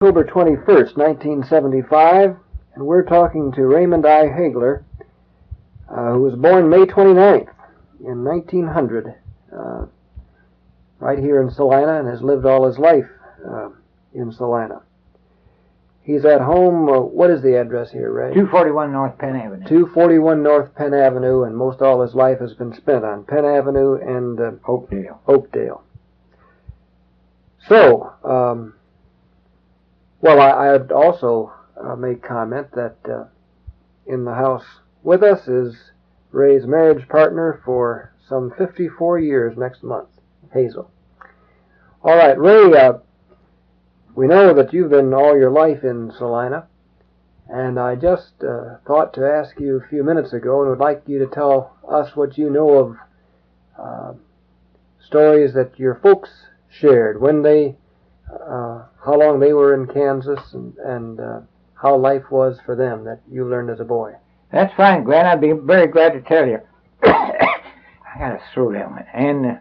October 21st, 1975, and we're talking to Raymond I. Hagler, who was born May 29th in 1900, right here in Salina, and has lived all his life in Salina. He's at home. What is the address here, Ray? 241 North Penn Avenue. 241 North Penn Avenue, and most all his life has been spent on Penn Avenue and Oakdale. So, well, I'd also make comment that in the house with us is Ray's marriage partner for some 54 years next month, Hazel. All right, Ray, we know that you've been all your life in Salina, and I just thought to ask you a few minutes ago and would like you to tell us what you know of stories that your folks shared when they how long they were in Kansas and how life was for them that you learned as a boy. That's fine, Glenn. I'd be very glad to tell you. I got a throat ailment, and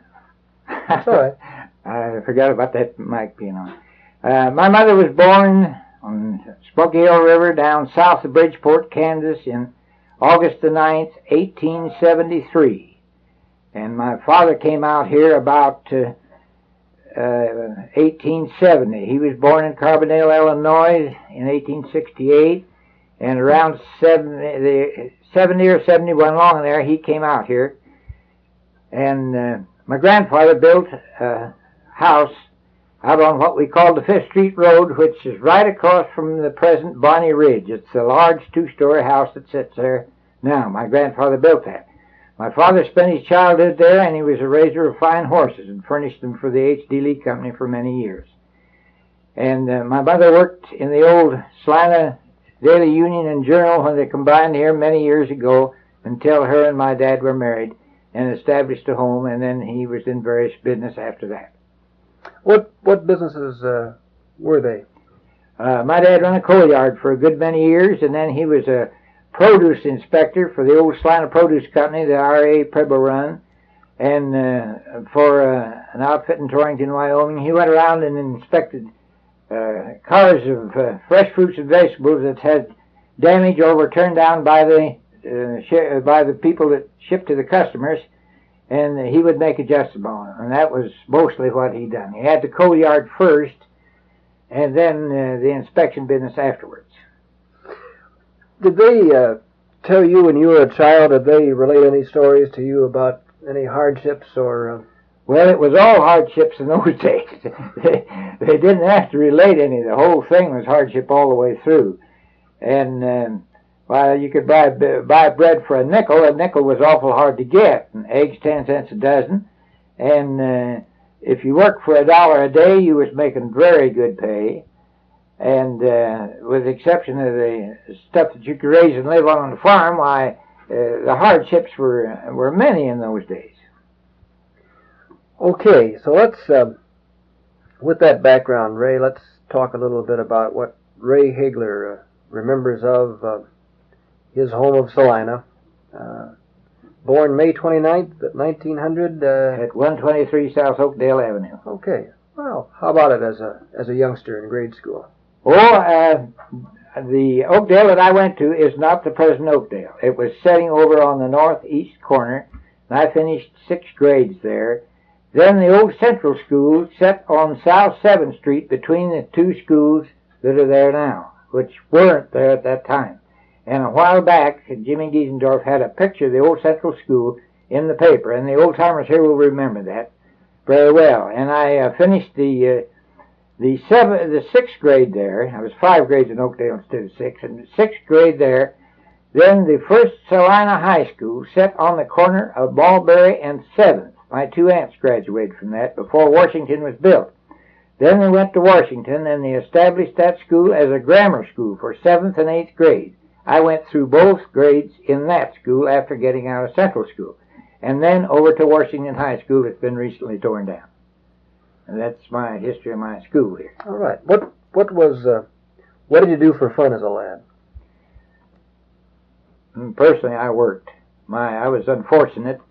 that's all right. I forgot about that mic being on. My mother was born on Smoky Hill River down south of Bridgeport, Kansas, in August the 9th, 1873. And my father came out here about 1870. He was born in Carbondale, Illinois in 1868, and around 70 or 71 along in there, he came out here. And my grandfather built a house out on what we call the 5th Street Road, which is right across from the present Bonnie Ridge. It's a large 2-story house that sits there now. My grandfather built that. My father spent his childhood there, and he was a raiser of fine horses and furnished them for the H.D. Lee Company for many years. And my mother worked in the old Salina Daily Union and Journal when they combined here many years ago until her and my dad were married and established a home, and then he was in various business after that. What businesses were they? My dad ran a coal yard for a good many years, and then he was a produce inspector for the old Salina Produce Company, the R.A. Preble run, and for an outfit in Torrington, Wyoming. He went around and inspected cars of fresh fruits and vegetables that had damage or were turned down by the people that shipped to the customers, and he would make adjustments on it, and that was mostly what he done. He had the coal yard first, and then the inspection business afterwards. Did they tell you when you were a child, did they relate any stories to you about any hardships or... Well, it was all hardships in those days. They didn't have to relate any. The whole thing was hardship all the way through. And while you could buy bread for a nickel was awful hard to get, and eggs 10 cents a dozen. And if you worked for $1 a day, you was making very good pay. And with the exception of the stuff that you could raise and live on the farm, why, the hardships were many in those days. Okay, so let's, with that background, Ray, let's talk a little bit about what Ray Hagler remembers of his home of Salina. Born May 29th, 1900. At 123 South Oakdale Avenue. Okay, well, how about it as a youngster in grade school? Oh, the Oakdale that I went to is not the present Oakdale. It was setting over on the northeast corner, and I finished 6 grades there. Then the old Central School set on South 7th Street between the 2 schools that are there now, which weren't there at that time. And a while back, Jimmy Giesendorf had a picture of the old Central School in the paper, and the old-timers here will remember that very well. And I finished the 6th grade there. I was 5 grades in Oakdale instead of 6, and the 6th grade there. Then the first Salina High School set on the corner of Mulberry and 7th. My 2 aunts graduated from that before Washington was built. Then they went to Washington, and they established that school as a grammar school for 7th and 8th grade. I went through both grades in that school after getting out of Central School. And then over to Washington High School. It's been recently torn down. And that's my history of my school here. All right. What did you do for fun as a lad? Personally, I worked. I was unfortunate,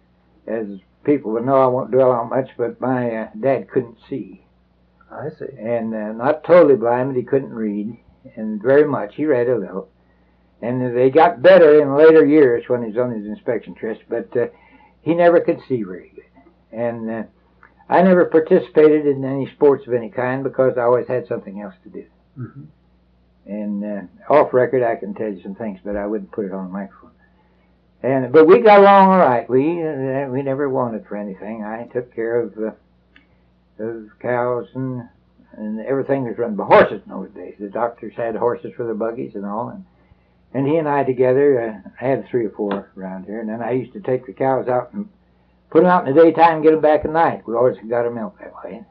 as people would know. I won't dwell on much, but my dad couldn't see. I see. And not totally blind, but he couldn't read, and very much. He read a little. And they got better in later years when he was on his inspection test, but he never could see very good. And I never participated in any sports of any kind because I always had something else to do. Mm-hmm. And off record, I can tell you some things, but I wouldn't put it on the microphone. But we got along all right. We never wanted for anything. I took care of cows and everything was run by horses in those days. The doctors had horses for their buggies and all, and he and I together had 3 or 4 around here. And then I used to take the cows out and put them out in the daytime and get them back at night. We always got our milk that way.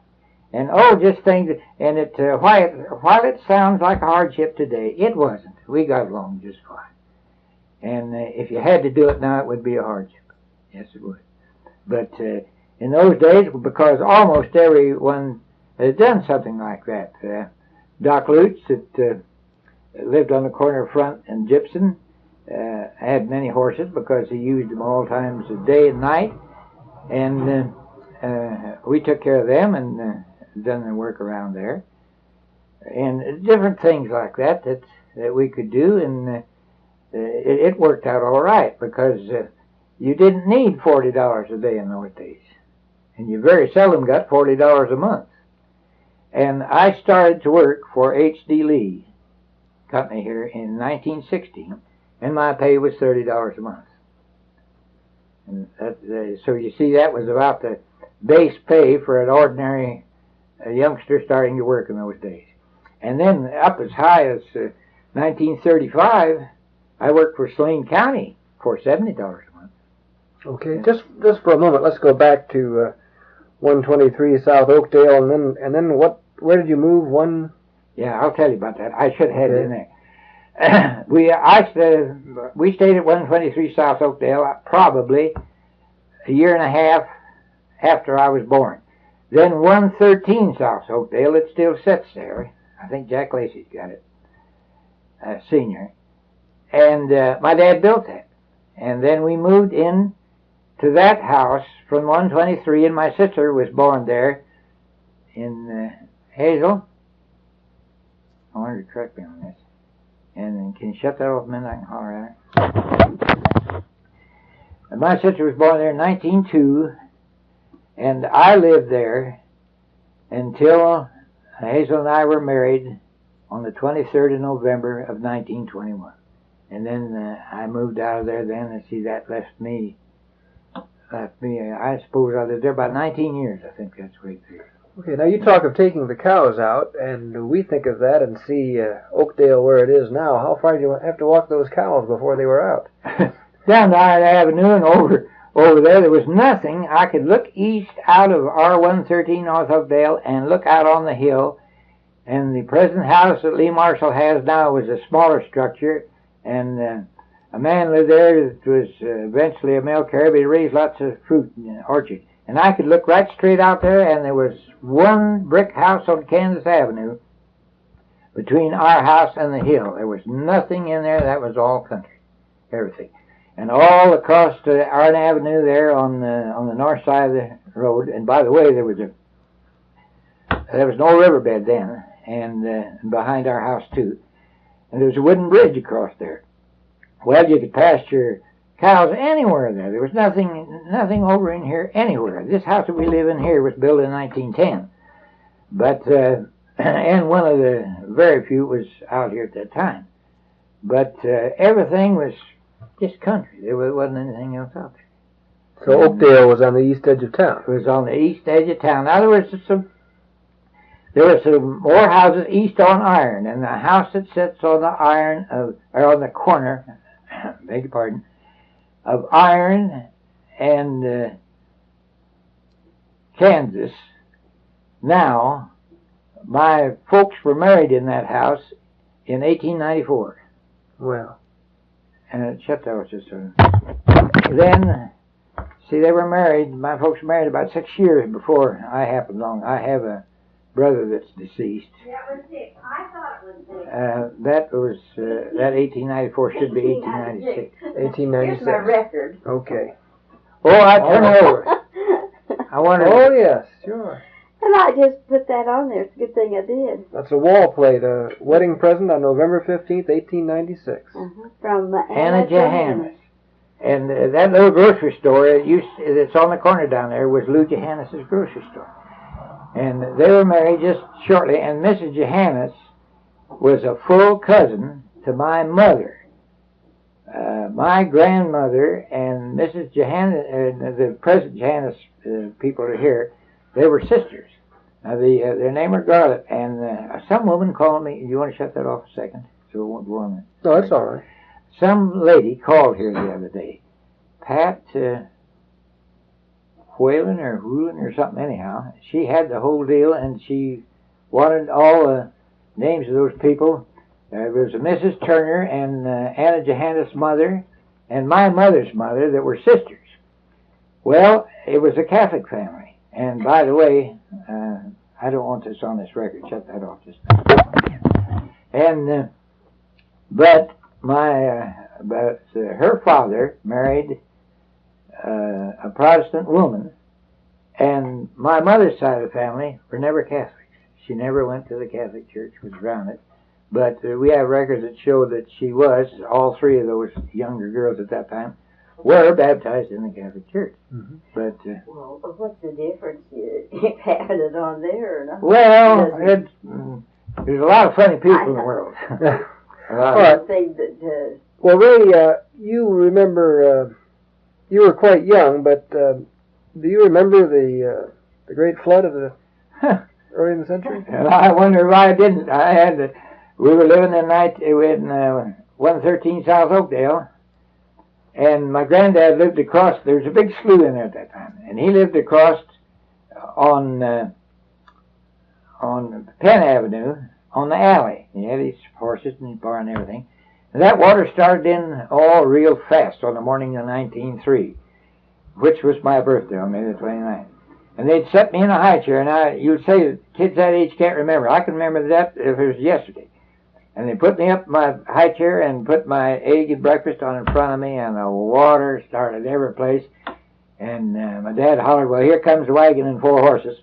And just things. And while it sounds like a hardship today, it wasn't. We got along just fine. And if you had to do it now, it would be a hardship. Yes, it would. But in those days, because almost everyone had done something like that. Doc Lutz, that lived on the corner of Front and Gibson, had many horses because he used them all times of day and night. And we took care of them and done the work around there. And different things like that we could do. And it worked out all right because you didn't need $40 a day in those days. And you very seldom got $40 a month. And I started to work for H.D. Lee Company here in 1960, and my pay was $30 a month. And so you see, that was about the base pay for an ordinary youngster starting to work in those days. And then up as high as 1935, I worked for Salina County for $70 a month. Okay, just for a moment, let's go back to 123 South Oakdale, and then what? Where did you move? Yeah, I'll tell you about that. I should have had it in there. We stayed at 123 South Oakdale probably a year and a half after I was born. Then 113 South Oakdale, it still sits there. I think Jack Lacey's got it, senior. And my dad built that. And then we moved in to that house from 123, and my sister was born there in Hazel. I wanted to correct me on this. And can you shut that off a minute? I can holler at her. And my sister was born there in 1902, and I lived there until Hazel and I were married on the 23rd of November of 1921. And then I moved out of there then, and see, that left me, I suppose I lived there about 19 years, I think that's right there. Okay, now you talk of taking the cows out, and we think of that and see Oakdale where it is now. How far did you have to walk those cows before they were out? Down the Iron Avenue and over there was nothing. I could look east out of R113 North Oakdale and look out on the hill, and the present house that Lee Marshall has now was a smaller structure, and a man lived there that was eventually a mail carrier, but he raised lots of fruit in the orchard. And I could look right straight out there, and there was one brick house on Kansas Avenue between our house and the hill. There was nothing in there. That was all country, everything. And all across the Iron Avenue there on the north side of the road. And by the way, there was no riverbed then, and behind our house too. And there was a wooden bridge across there. Well, you could pasture cows anywhere there. There was nothing over in here anywhere. This house that we live in here was built in 1910. But, and one of the very few was out here at that time. But everything was just country. There wasn't anything else out there. So Oakdale was on the east edge of town. It was on the east edge of town. Now there were some more houses east on Iron, and the house that sits on the Iron or on the corner, beg your pardon, of Iron and Kansas. Now, my folks were married in that house in 1894. Well. And shut that was just Then, see, they were married. My folks were married about 6 years before I happened along. I have a brother that's deceased. That was it. I thought it was it. That 1894 should be 1896. 1896. Here's my record. Okay. Oh, I turn it over. I wonder. Oh yes, sure. And I just put that on there. It's a good thing I did. That's a wall plate, a wedding present on November 15th, 1896. From Anna Johannes. And that little grocery store, it's on the corner down there, was Lou Johannes' grocery store. And they were married just shortly, and Mrs. Johannes was a full cousin to my mother. My grandmother and Mrs. Johannes, the present Johannes people are here, they were sisters. Their name was Garlet, and some woman called me. You want to shut that off a second? So it won't go on. No, that's all right. Some lady called here the other day. Pat Whalen or Whelan or something anyhow. She had the whole deal, and she wanted all the names of those people. There was a Mrs. Turner and Anna Johannes' mother and my mother's mother that were sisters. Well, it was a Catholic family. And by the way, I don't want this on this record. Shut that off just now. And but her father married a Protestant woman, and my mother's side of the family were never Catholics. She never went to the Catholic Church, was around it. But we have records that show that she was, all three of those younger girls at that time, were baptized in the Catholic Church. Mm-hmm. But well, what's the difference? You had it on there or not? Well, there's a lot of funny people in the world. All right. Well, Ray, you remember, you were quite young, but do you remember the great flood of the early in the century? I wonder why I didn't. We were living in 113 South Oakdale, and my granddad lived across. There was a big slough in there at that time, and he lived across on Penn Avenue on the alley. He had his horses and his barn and everything. And that water started in all real fast on the morning of 1903, which was my birthday on May the 29th. And they'd set me in a high chair, and you'd say that kids that age can't remember. I can remember that if it was yesterday. And they put me up in my high chair and put my egg and breakfast on in front of me, and the water started every place. And my dad hollered, "Well, here comes the wagon and 4 horses."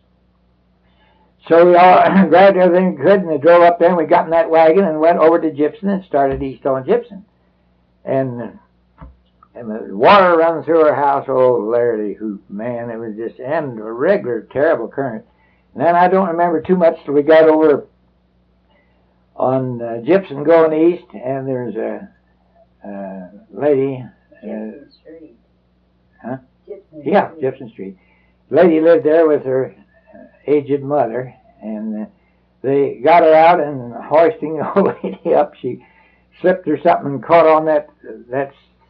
So we all grabbed everything we could, and they drove up there, and we got in that wagon and went over to Gibson and started east on Gibson. And the water running through our house, oh, Larry hoop, man, it was just, and a regular terrible current. And then I don't remember too much till we got over on Gibson going east, and there's a lady. Gibson Street. Huh? Gibson Street. Lady lived there with her aged mother, and they got her out, and hoisting the old lady up, she slipped or something and caught on that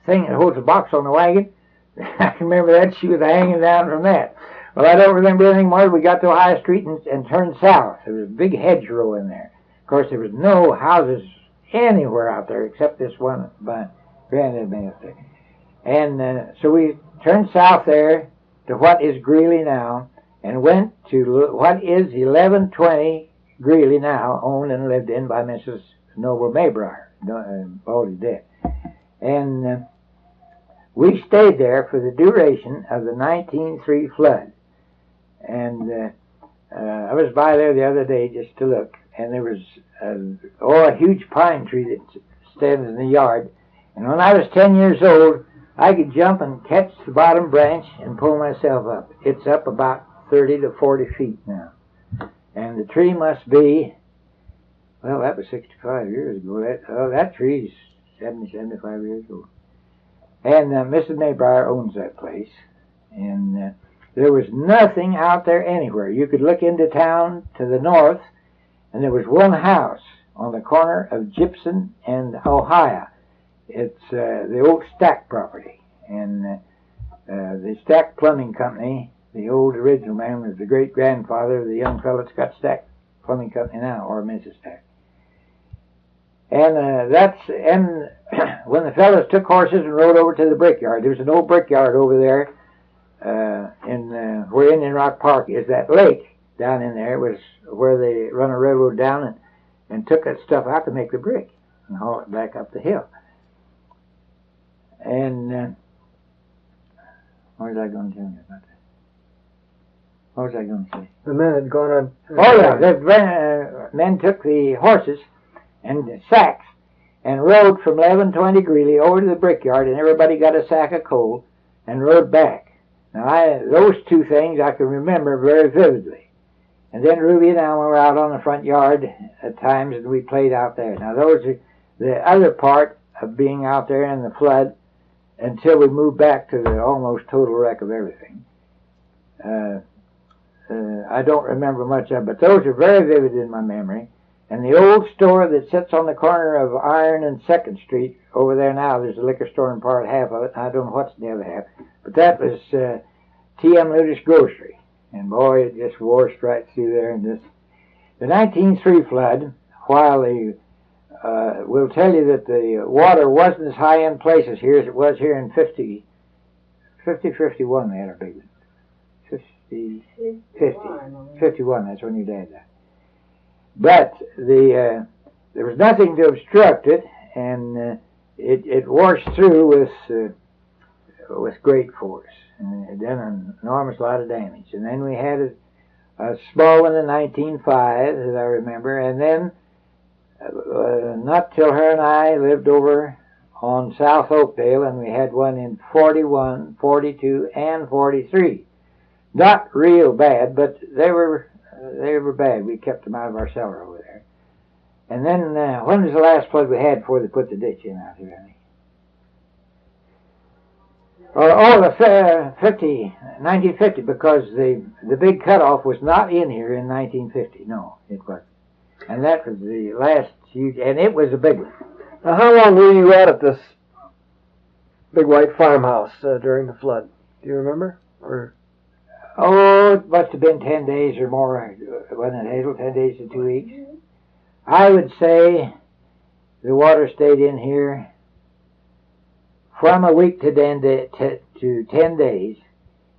thing that holds the box on the wagon. I can remember that. She was hanging down from that. Well, I don't remember anything more. We got to Ohio Street and turned south. There was a big hedgerow in there. Of course, there was no houses anywhere out there except this one by Granddad made up there. And so we turned south there to what is Greeley now, and went to what is 1120 Greeley now, owned and lived in by Mrs. Noble Maybriar, already dead. And we stayed there for the duration of the 1903 flood. And I was by there the other day just to look, and there was a huge pine tree that stands in the yard. And when I was 10 years old, I could jump and catch the bottom branch and pull myself up. It's up about 30 to 40 feet now. And the tree must be, well, that was 65 years ago. That tree's 70, 75 years old. And Mrs. Maybriar owns that place. And there was nothing out there anywhere. You could look into town to the north, and there was one house on the corner of Gibson and Ohio. It's the old Stack property. And the Stack Plumbing Company, the old original man, was the great-grandfather of the young fellow that's got Stack Plumbing Company now, or Mrs. Stack. And when the fellows took horses and rode over to the brickyard, there was an old brickyard over there where Indian Rock Park is. That lake down in there was where they run a railroad down and took that stuff out to make the brick and haul it back up the hill. And what was I going to tell you about that? What was I going to say? The men had gone on. Oh yeah, the men took the horses and the sacks and rode from 1120 Greeley over to the brickyard, and everybody got a sack of coal and rode back. Now, those two things I can remember very vividly. And then Ruby and I were out on the front yard at times, and we played out there. Now, those are the other part of being out there in the flood until we moved back to the almost total wreck of everything. I don't remember much of it, but those are very vivid in my memory. And the old store that sits on the corner of Iron and 2nd Street, over there now, there's a liquor store in part half of it. I don't know what's in the other half. But that was T.M. Luter's Grocery. And boy, it just washed right through there. And the 1903 flood, while we'll tell you that the water wasn't as high in places here as it was here in 51, they had a big one. 51, that's when your dad died. But there was nothing to obstruct it, and it washed through with great force, and it done an enormous lot of damage. And then we had a small one in 1905, as I remember, and then not till her and I lived over on South Oakdale, and we had one in 41, 42, and 43. Not real bad, but they were bad. We kept them out of our cellar over there. And then, when was the last flood we had before they put the ditch in out here, honey? The 1950, because the big cutoff was not in here in 1950. No, it wasn't. And that was the last huge, and it was a big one. Now, how long were you at this big white farmhouse during the flood? Do you remember? Or? Oh, it must have been 10 days or more, wasn't it, Hazel? 10 days to 2 weeks? I would say the water stayed in here from a week to 10 days,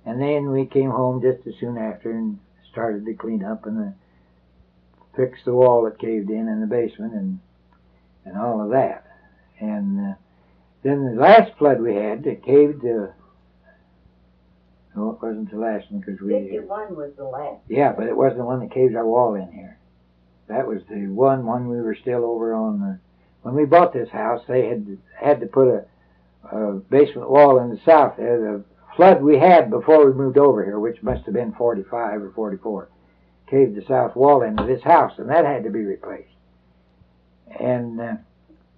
and then we came home just as soon after and started to clean up and fix the wall that caved in the basement and all of that. And then the last flood we had, it caved. No, it wasn't the last one because 51 was the last. Yeah, but it wasn't the one that caved our wall in here. That was the one we were still over on. When we bought this house, they had to put a basement wall in the south there. The flood we had before we moved over here, which must have been 45 or 44, caved the south wall into this house, and that had to be replaced. And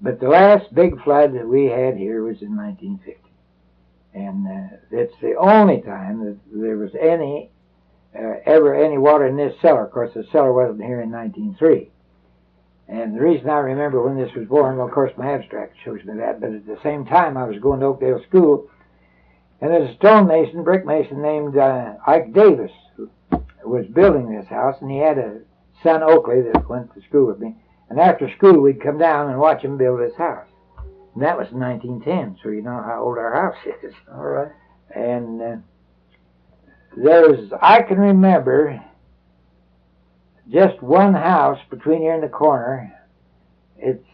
but the last big flood that we had here was in 1950. And it's the only time that there was ever any water in this cellar. Of course, the cellar wasn't here in 1903. And the reason I remember when this was born, well, of course, my abstract shows me that, but at the same time, I was going to Oakdale School, and there's a stonemason, brick mason named Ike Davis, who was building this house, and he had a son, Oakley, that went to school with me. And after school, we'd come down and watch him build this house. And that was in 1910, so you know how old our house is. All right. And I can remember just one house between here and the corner. It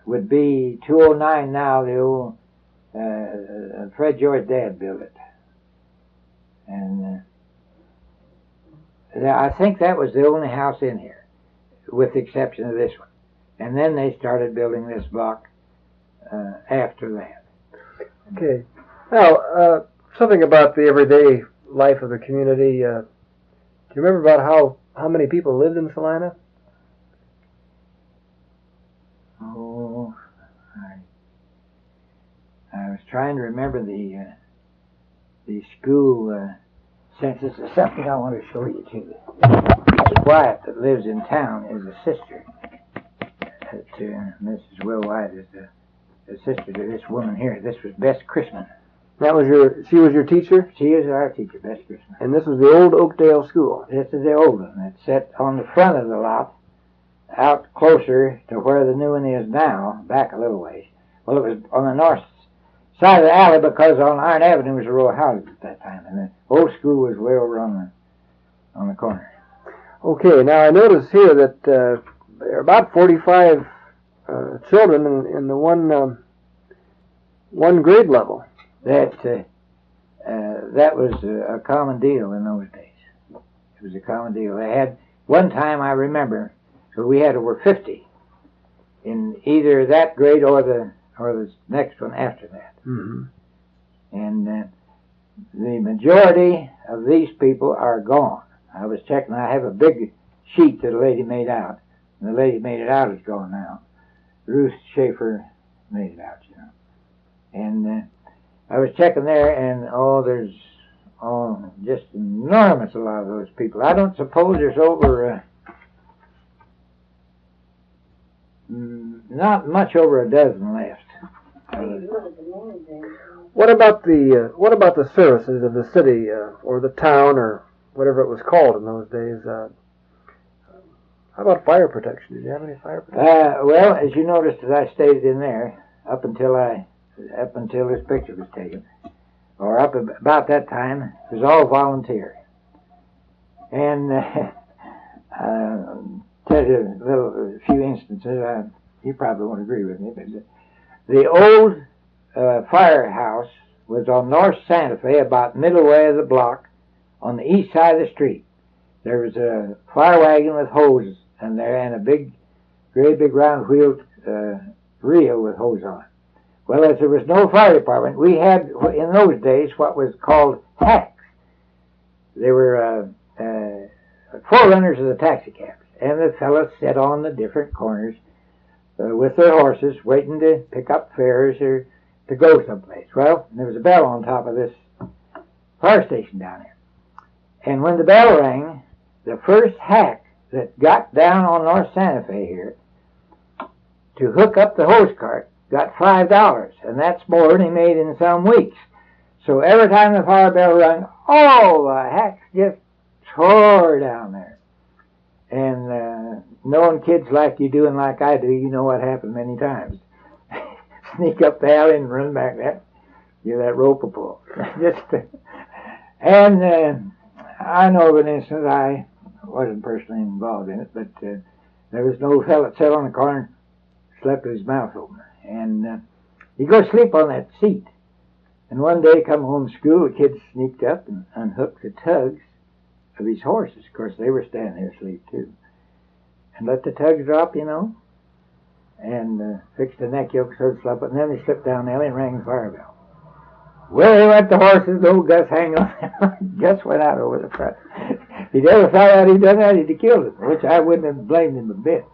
would be 209 now. The old Fred George's dad built it. And I think that was the only house in here, with the exception of this one. And then they started building this block after that. Okay. Now, something about the everyday life of the community. Do you remember about how many people lived in Salina? Oh, I was trying to remember the school census. Is something I want to show you too. Mrs. Wyatt that lives in town is a sister to Mrs. Will Wyatt is a sister to this woman here. This was Bess Chrisman. She was your teacher? She is our teacher, Bess Chrisman. And this was the old Oakdale School? This is the old one. It's set on the front of the lot, out closer to where the new one is now, back a little ways. Well, it was on the north side of the alley because on Iron Avenue was a row of houses at that time, and the old school was way over on the corner. Okay, now I notice here that there are about 45 children in the one grade level. That was a common deal in those days. was a common deal. They had, one time I remember, so we had over 50 in either that grade or the next one after that. Mm-hmm. And the majority of these people are gone. I was checking. I have a big sheet that a lady made out. And the lady made it out is gone now. Ruth Schaefer made it out, you know. And I was checking there, and there's just enormous a lot of those people. I don't suppose there's over not much over a dozen left. What about the services of the city or the town or whatever it was called in those days? How about fire protection? Did you have any fire protection? Well, as you noticed, as I stated in there, up until this picture was taken, or up about that time, it was all volunteer. And tell you a few instances. You probably won't agree with me, but the old firehouse was on North Santa Fe, about middle way of the block, on the east side of the street. There was a fire wagon with hoses in there, and a great big round wheeled reel with hose on it. Well, as there was no fire department, we had in those days what was called hacks. They were forerunners of the taxi cabs, and the fellows sat on the different corners with their horses, waiting to pick up fares or to go someplace. Well, there was a bell on top of this fire station down there, and when the bell rang, the first hack that got down on North Santa Fe here to hook up the hose cart got $5, and that's more than he made in some weeks. So every time the fire bell rang, all the hacks just tore down there. And knowing kids like you do and like I do, you know what happened many times. Sneak up the alley and run back there, give that rope a pull. And I know of an instance, I wasn't personally involved in it, but there was an old fellow that sat on the corner and slept with his mouth open. And he'd go sleep on that seat. And one day, come home from school, the kids sneaked up and unhooked the tugs of his horses. Of course, they were standing there asleep, too. And let the tugs drop, you know, and fixed the neck yoke so it slept. And then they slipped down the alley and rang the fire bell. Well, they went the horses, old Gus hanging on. Gus went out over the front. If he'd ever found out he'd done that, he'd have killed him, which I wouldn't have blamed him a bit.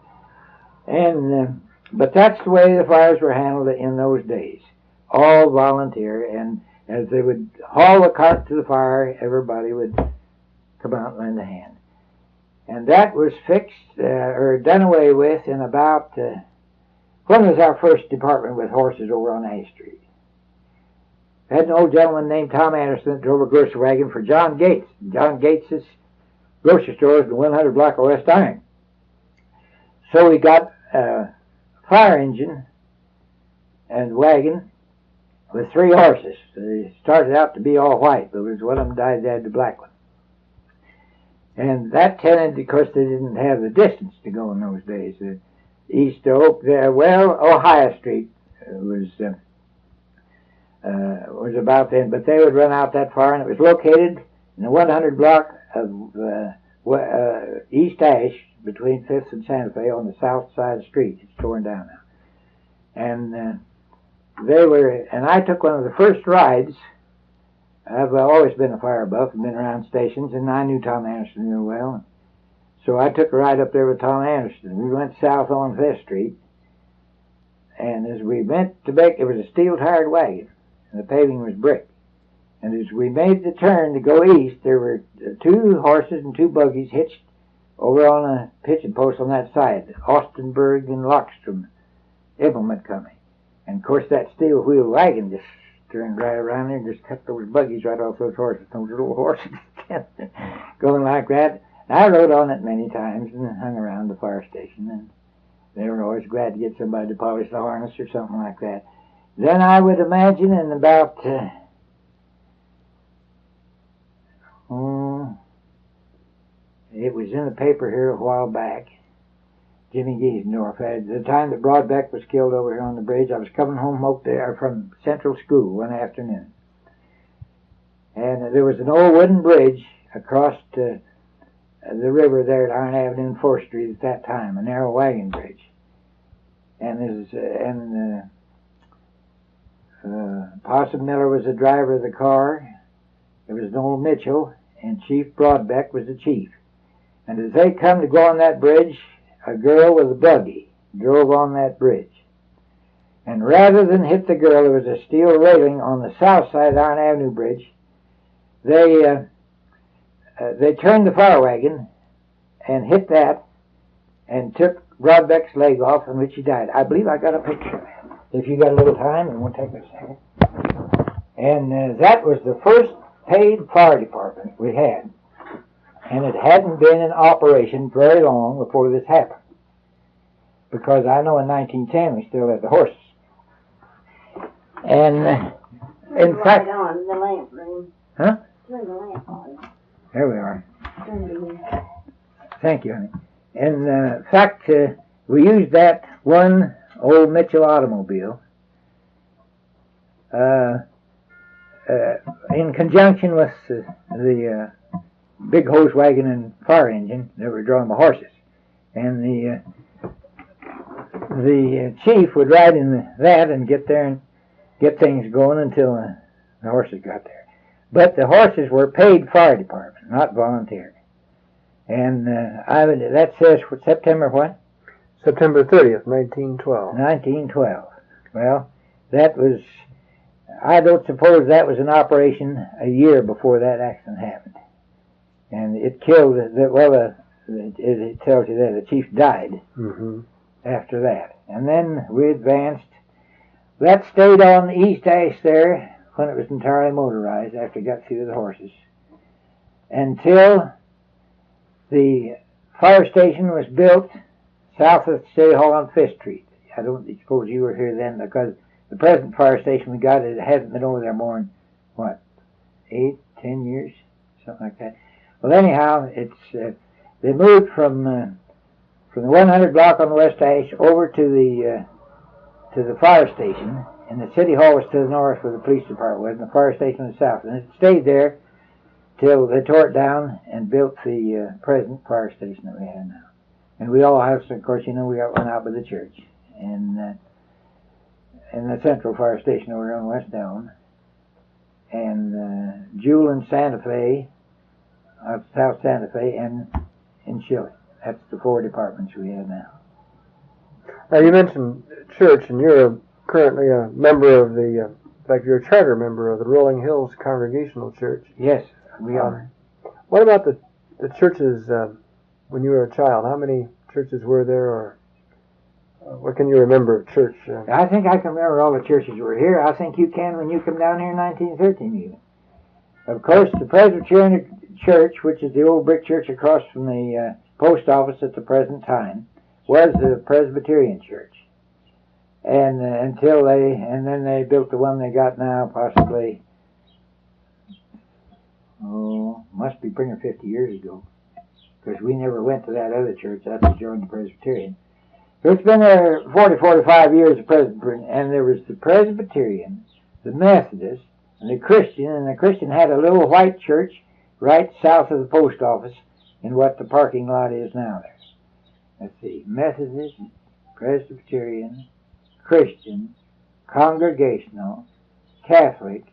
And but that's the way the fires were handled in those days. All volunteer, and as they would haul the cart to the fire, everybody would come out and lend a hand. And that was fixed, or done away with in about, when was our first department with horses over on A Street? I had an old gentleman named Tom Anderson that drove a grocery wagon for John Gates. John Gates's grocery store is in the 100 block of West Iron. So we got a fire engine and wagon with 3 horses. They started out to be all white, but one of them died, they had the black one. And that tended, because they didn't have the distance to go in those days. East of Ohio Street was about then, but they would run out that far, and it was located in the 100 block of East Ash, between 5th and Santa Fe, on the south side of the street. It's torn down now. And and I took one of the first rides. I've always been a fire buff and been around stations, and I knew Tom Anderson real well. So I took a ride up there with Tom Anderson. We went south on 5th Street, and as we went to it was a steel-tired wagon, and the paving was brick. And as we made the turn to go east, there were 2 horses and 2 buggies hitched over on a pitching post on that side, Austenberg and Lockstrom implement company. And of course that steel wheel wagon just turned right around there and just cut those buggies right off those horses, those little horses going like that. And I rode on it many times and hung around the fire station, and they were always glad to get somebody to polish the harness or something like that. Then I would imagine in about it was in the paper here a while back, Jimmy Giesendorf had, the time that Broadbeck was killed over here on the bridge. I was coming home from Central School one afternoon, and there was an old wooden bridge across the river there at Iron Avenue and 4th Street at that time, a narrow wagon bridge. And Possum Miller was the driver of the car. There was an old Mitchell, and Chief Broadbeck was the chief. And as they come to go on that bridge, a girl with a buggy drove on that bridge. And rather than hit the girl, there was a steel railing on the south side of the Iron Avenue Bridge. They turned the fire wagon and hit that and took Broadbeck's leg off, in which he died. I believe I got a picture of that. If you got a little time, it won't take a second. And that was the first paid fire department we had. And it hadn't been in operation very long before this happened. Because I know in 1910 we still had the horses. And in fact... Turn on the lamp, room. Huh? Turn the lamp on. There we are. Turn the lamp. Thank you, honey. In fact, we used that one old Mitchell automobile in conjunction with the big hose wagon and fire engine that were drawing the horses. And the chief would ride in that and get there and get things going until the horses got there. But the horses were paid fire department, not volunteer. And that says September what? September 30th, 1912. 1912. Well, that was, I don't suppose that was in operation a year before that accident happened. And it killed, it tells you that the chief died after that. And then we advanced. That stayed on the East Ash there when it was entirely motorized after it got through the horses, until the fire station was built south of City Hall on 5th Street. I don't suppose you were here then, because the present fire station we got, it hasn't been over there more than, what, 8, 10 years? Something like that. Well, anyhow, it's they moved from the 100 block on the West Ash over to the fire station, and the City Hall was to the north where the police department was, and the fire station was south. And it stayed there till they tore it down and built the present fire station that we have now. And we all have, of course, you know, we got one out by the church, and the central fire station over on West Elm, and Jewel and Santa Fe, South Santa Fe, and in Chile. That's the 4 departments we have now. Now, you mentioned church, and you're currently a member of the, in fact, you're a charter member of the Rolling Hills Congregational Church. Yes, we are. What about the churches when you were a child? How many churches were there, or what can you remember of church? I think I can remember all the churches that were here. I think you can when you come down here in 1913 even. Of course, the Presbyterian Church, which is the old brick church across from the post office at the present time, was the Presbyterian Church. And then they built the one they got now, possibly, must be bringing 50 years ago, because we never went to that other church. That's the joined the Presbyterian. So it's been there 40, 45 years of Presbyterian, and there was the Presbyterian, the Methodist, and the Christian had a little white church right south of the post office in what the parking lot is now there. Let's see, Methodist, Presbyterian, Christian, Congregational, Catholic,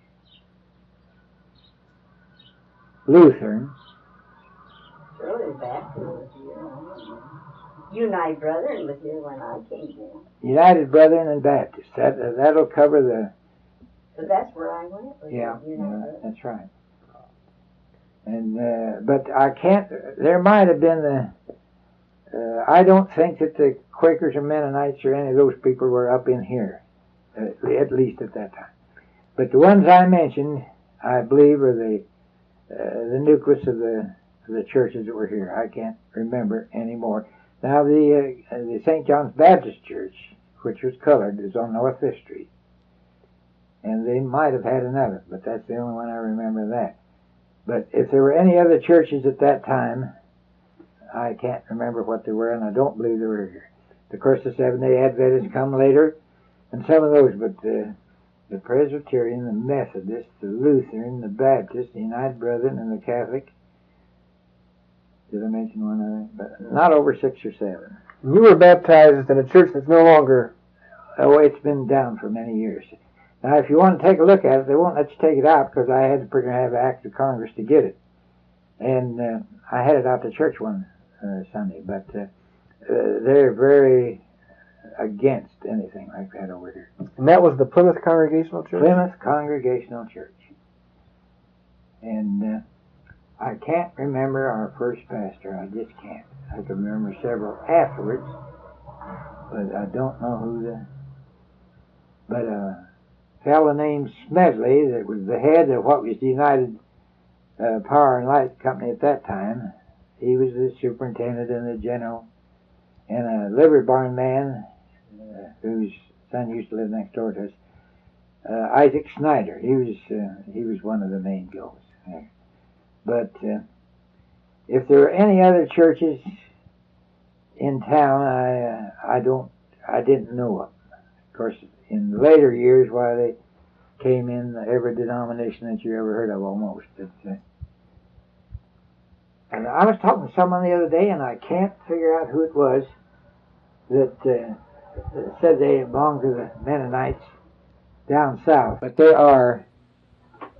Lutheran. Surely Baptist was here. United Brethren was here when I came here. United Brethren and Baptist. That'll cover the... But that's where I went. Yeah, that's right. And but I can't... There might have been the... I don't think that the Quakers or Mennonites or any of those people were up in here, at least at that time. But the ones I mentioned, I believe, are the nucleus of the churches that were here. I can't remember anymore. Now, the St. John's Baptist Church, which was colored, is on North 5th Street. And they might have had another, but that's the only one I remember of that. But if there were any other churches at that time, I can't remember what they were, and I don't believe they were here. Of course, the Seventh-day Adventists come later, and some of those, but the Presbyterian, the Methodist, the Lutheran, the Baptist, the United Brethren, and the Catholic, Did I mention one other? But not over 6 or 7. You were baptized in a church that's no longer... Oh, it's been down for many years. Now, if you want to take a look at it, they won't let you take it out because I had to pretty much have an act of Congress to get it. And I had it out to church one Sunday, but they're very against anything like that over here. And that was the Plymouth Congregational Church? Plymouth Congregational Church. And I can't remember our first pastor. I just can't. I can remember several afterwards, but I don't know who the... But a fellow named Smedley, that was the head of what was the United Power and Light Company at that time, he was the superintendent and the general, and a livery barn man whose son used to live next door to us, Isaac Snyder. He was one of the main guys there. But if there were any other churches in town, I didn't know of. Of course, in later years, why they came in every denomination that you ever heard of almost. But, and I was talking to someone the other day, and I can't figure out who it was that said they belonged to the Mennonites down south. But they are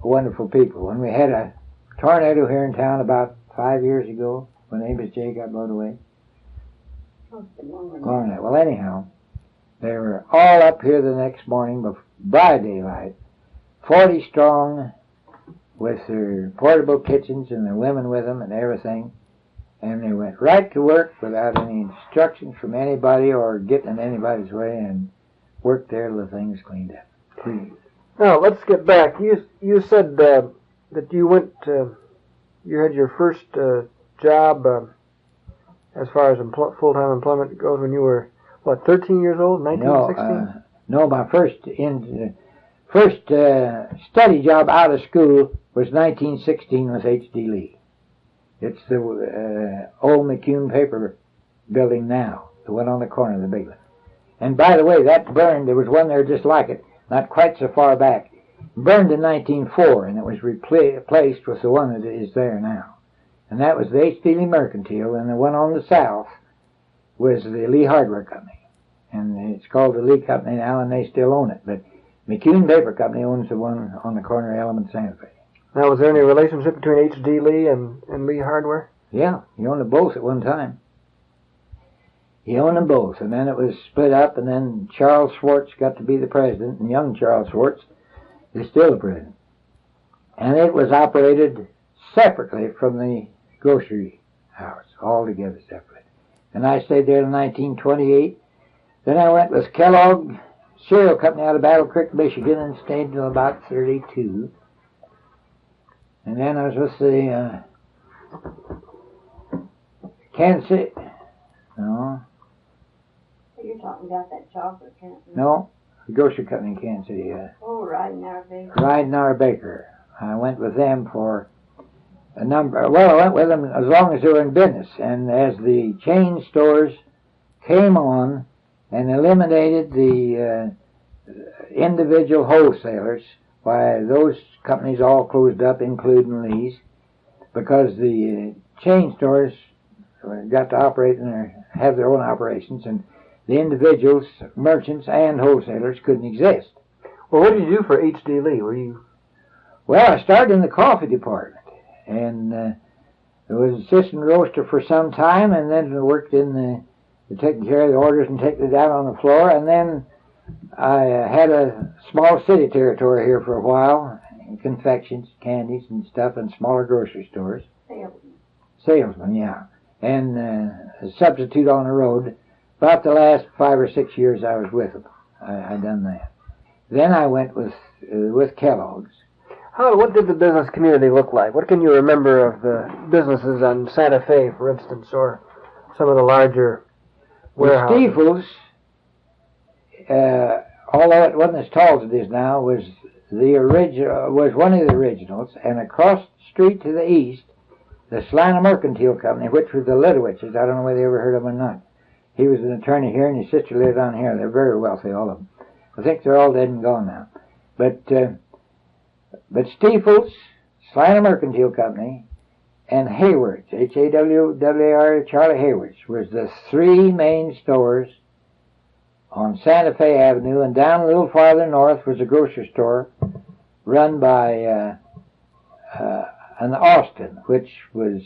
wonderful people. When we had a tornado here in town about 5 years ago, when Amos J. got blown away. Well, anyhow, they were all up here the next morning by daylight, 40 strong, with their portable kitchens and their women with them and everything. And they went right to work without any instructions from anybody or getting in anybody's way, and worked there till the things cleaned up. Now, let's get back. You said that you went you had your first job as far as full-time employment goes when you were, what, 13 years old, 1916? No, my first study job out of school was 1916 with H.D. Lee. It's the old McCune paper building now, the one on the corner of the big one. And by the way, that burned. There was one there just like it, not quite so far back. Burned in 1904, and it was replaced with the one that is there now. And that was the H.D. Lee Mercantile, and the one on the south was the Lee Hardware Company. And it's called the Lee Company now, and they still own it. But McCune Paper Company owns the one on the corner of Elm and Santa Fe. Now, was there any relationship between H.D. Lee and Lee Hardware? Yeah, he owned them both at one time. He owned them both, and then it was split up, and then Charles Schwartz got to be the president, and young Charles Schwartz is still the president. And it was operated separately from the grocery house, altogether separate. And I stayed there till 1928. Then I went with Kellogg Cereal Company out of Battle Creek, Michigan, and stayed till about 32. And then I was with the Kansas City. No. You're talking about that chocolate company? No, the grocery company in Kansas City. Oh, Ridenour Baker. Ridenour Baker. I went with them for a number. Well, I went with them as long as they were in business. And as the chain stores came on and eliminated the individual wholesalers, why, those companies all closed up, including Lee's, because the chain stores got to operate and have their own operations, and the individuals, merchants, and wholesalers couldn't exist. Well, what did you do for H.D. Lee? Were you? Well, I started in the coffee department, and was assistant roaster for some time, and then worked in taking care of the orders and taking it down on the floor, and then I had a small city territory here for a while, confections, candies, and stuff, and smaller grocery stores. Salesman, yeah. And a substitute on the road. About the last 5 or 6 years I was with them. I done that. Then I went with Kellogg's. What did the business community look like? What can you remember of the businesses on Santa Fe, for instance, or some of the larger warehouses? Stiefels, although it wasn't as tall as it is now, was one of the originals, and across the street to the east, the Salina Mercantile Company, which was the Litowitches. I don't know whether you ever heard of them or not. He was an attorney here, and his sister lived on here. They're very wealthy, all of them. I think they're all dead and gone now. But Stiefels, Salina Mercantile Company, and Hayward's, Hawwar, Charlie Hayward's, was the three main stores on Santa Fe Avenue, and down a little farther north was a grocery store run by an Austin, which was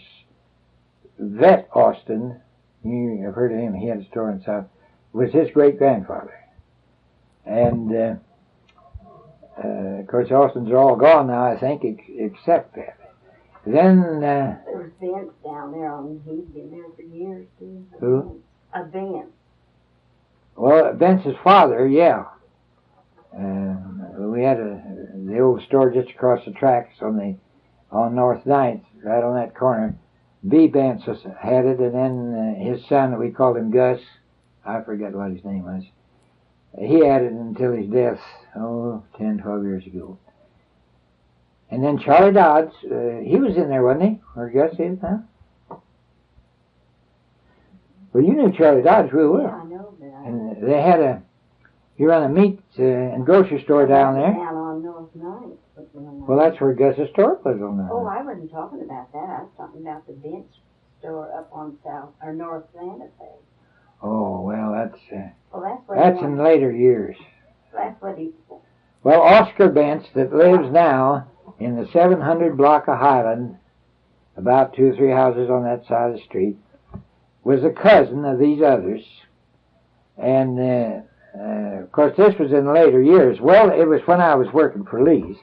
Vet Austin. You have heard of him. He had a store in South. Was his great-grandfather. And, of course, Austins are all gone now, I think, except that. Then... there was Vince down there. He's been there for years, too. Who? Vince. Well, Vince's father, yeah. We had the old store just across the tracks on North 9th, right on that corner. B. Vance had it, and then his son, we called him Gus. I forget what his name was. He had it until his death, 10, 12 years ago. And then Charlie Dodds, he was in there, wasn't he? Or Gus is, huh? Well, you knew Charlie Dodds real well. Yeah, I know that. And they had he ran a meat and grocery store down there. Down on North 9th. Well, that's where Gus's store was on there. Oh, I wasn't talking about that. I was talking about the Vince store up on North Santa Fe. Oh, well, that's in later years. That's what he... Well, Oscar Bence, that lives now in the 700 block of Highland, about 2 or 3 houses on that side of the street, was a cousin of these others. And, of course, this was in later years. Well, it was when I was working for Lee's.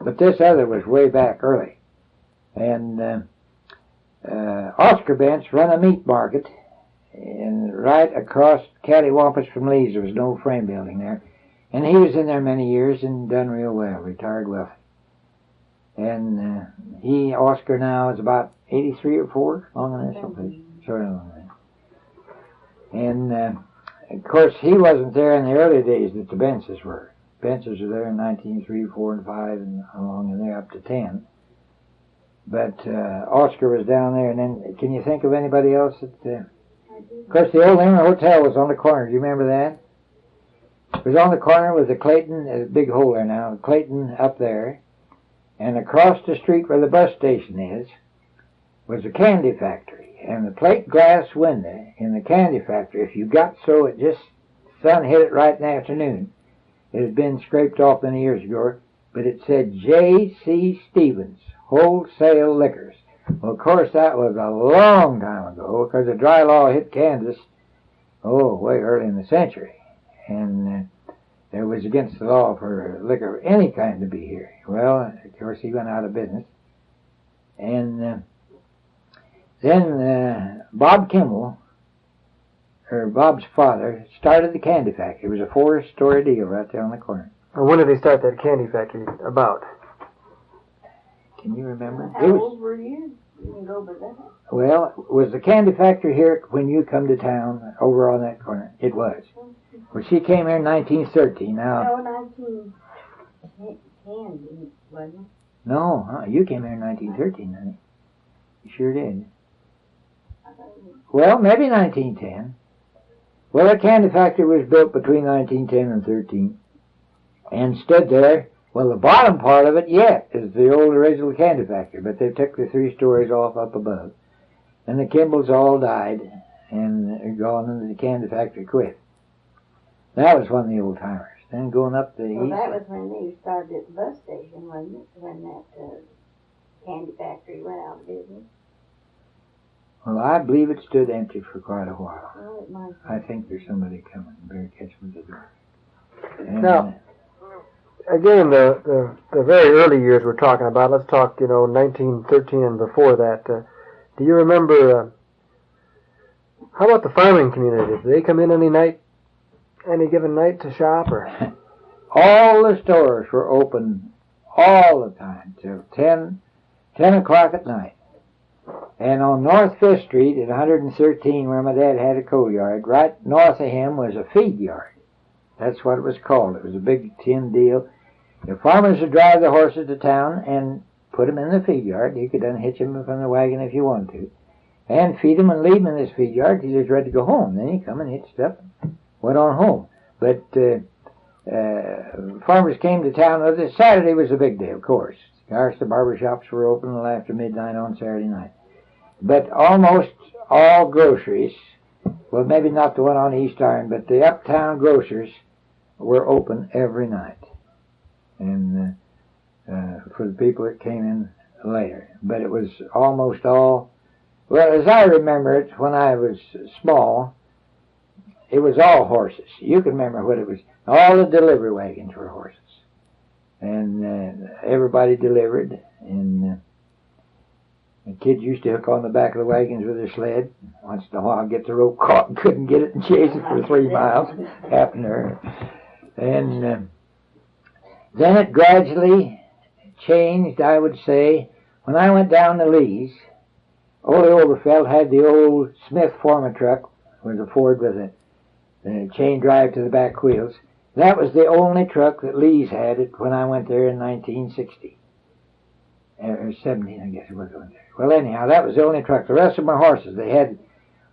But this other was way back early. And Oscar Bence run a meat market, and right across cattywampus from Lee's. There was no frame building there. And he was in there many years and done real well, retired wealthy. And Oscar now is about 83 or 4, long on this something. Sort of long on that. And, of course, he wasn't there in the early days that the Bences were. Bences were there in 1903, 4, and 5, and along in there up to 10. But Oscar was down there, and then, can you think of anybody else that... Of course, the old Emma Hotel was on the corner. Do you remember that? It was on the corner with the Clayton, a big hole there now, Clayton up there. And across the street where the bus station is was a candy factory. And the plate glass window in the candy factory, if you got so it just, sun hit it right in the afternoon. It had been scraped off many years ago, but it said J.C. Stevens, Wholesale Liquors. Well, of course, that was a long time ago, because the dry law hit Kansas, way early in the century. And it was against the law for liquor of any kind to be here. Well, of course, he went out of business. And then Bob Kimmel, or Bob's father, started the candy factory. It was a 4-story deal right there on the corner. Well, when did they start that candy factory? About? Can you remember? How old were you? You can go by that. Well, was the candy factory here when you come to town over on that corner? It was. Well, she came here in 1913. Now. No, 1910, wasn't it? No, you came here in 1913, honey. You sure did. Well, maybe 1910. Well, the candy factory was built between 1910 and 13 and stood there. Well, the bottom part of it yet is the old original candy factory, but they took the 3 stories off up above. And the Kimballs all died and are gone, and the candy factory quit. That was one of the old timers. Then going up the east. That was when they started at the bus station, wasn't it? When that candy factory went out of business. Well, I believe it stood empty for quite a while. Well, it might be. I think there's somebody coming. Better catch with the door. And, Now, again, the very early years we're talking about, let's talk, 1913 and before that. Do you remember, how about the farming community? Did they come in any given night to shop? Or? All the stores were open all the time till 10 o'clock at night. And on North 5th Street at 113, where my dad had a coal yard, right north of him was a feed yard. That's what it was called. It was a big tin deal. The farmers would drive the horses to town and put them in the feed yard. You could unhitch them from the wagon if you wanted to. And feed them and leave them in this feed yard till he was ready to go home. Then he'd come and hitched up and went on home. But farmers came to town. Saturday was a big day, of course. Of course, the barber shops were open until after midnight on Saturday night. But almost all groceries, well, maybe not the one on East Iron, but the uptown grocers were open every night. And for the people that came in later. But it was almost all, well, as I remember it, when I was small, it was all horses. You can remember what it was. All the delivery wagons were horses. And everybody delivered. And the kids used to hook on the back of the wagons with their sled. Once in a while, get the rope caught and couldn't get it and chase it for 3 miles. Happened there. And then it gradually changed, I would say. When I went down to Lee's, Ole Oberfeld had the old Smith Forma truck, with a Ford with a chain drive to the back wheels. That was the only truck that Lee's had it when I went there in 1960. Or 17, I guess it was. Well, anyhow, that was the only truck. The rest of them were horses. They had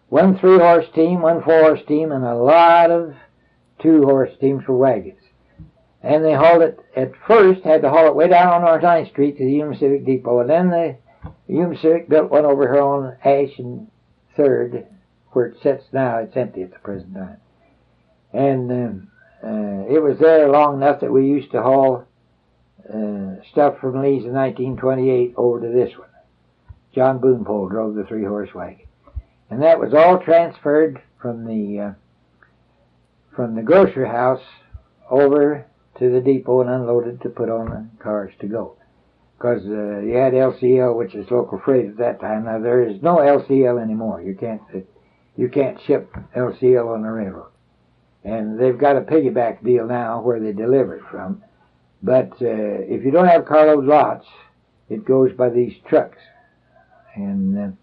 one 3-horse team, one 4-horse team, and a lot of 2-horse teams for wagons. And they hauled it, at first, had to haul it way down on North 9th Street to the Hume Civic Depot. And then the Hume Civic built one over here on Ash and 3rd, where it sits now. It's empty at the present time. And it was there long enough that we used to haul stuff from Lee's in 1928 over to this one. John Boonpole drove the 3-horse wagon. And that was all transferred from the grocery house over to the depot and unloaded to put on the cars to go. Because you had LCL, which is local freight at that time. Now there is no LCL anymore. You can't ship LCL on the railroad. And they've got a piggyback deal now where they deliver it from. But if you don't have carload lots, it goes by these trucks. And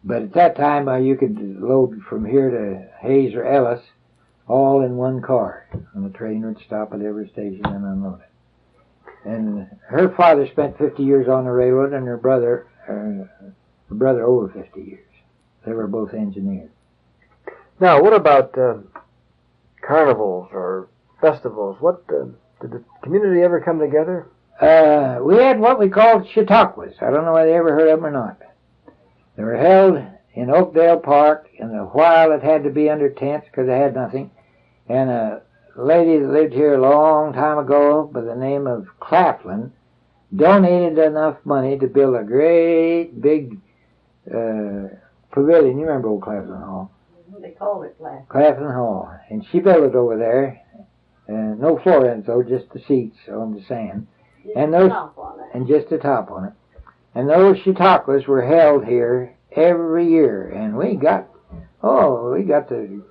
but at that time you could load from here to Hayes or Ellis all in one car. And the train would stop at every station and unload it. And her father spent 50 years on the railroad, and her brother over 50 years. They were both engineers. Now, what about carnivals or festivals? What did the community ever come together? We had what we called Chautauquas. I don't know whether you ever heard of them or not. They were held in Oakdale Park, and a while it had to be under tents because they had nothing. And a lady that lived here a long time ago by the name of Claflin donated enough money to build a great big pavilion. You remember old Claflin Hall? They called it Claflin Hall. And she built it over there. No floor in, though, just the seats on the sand. And just the top on it. And those Chautauquas were held here every year. And we got the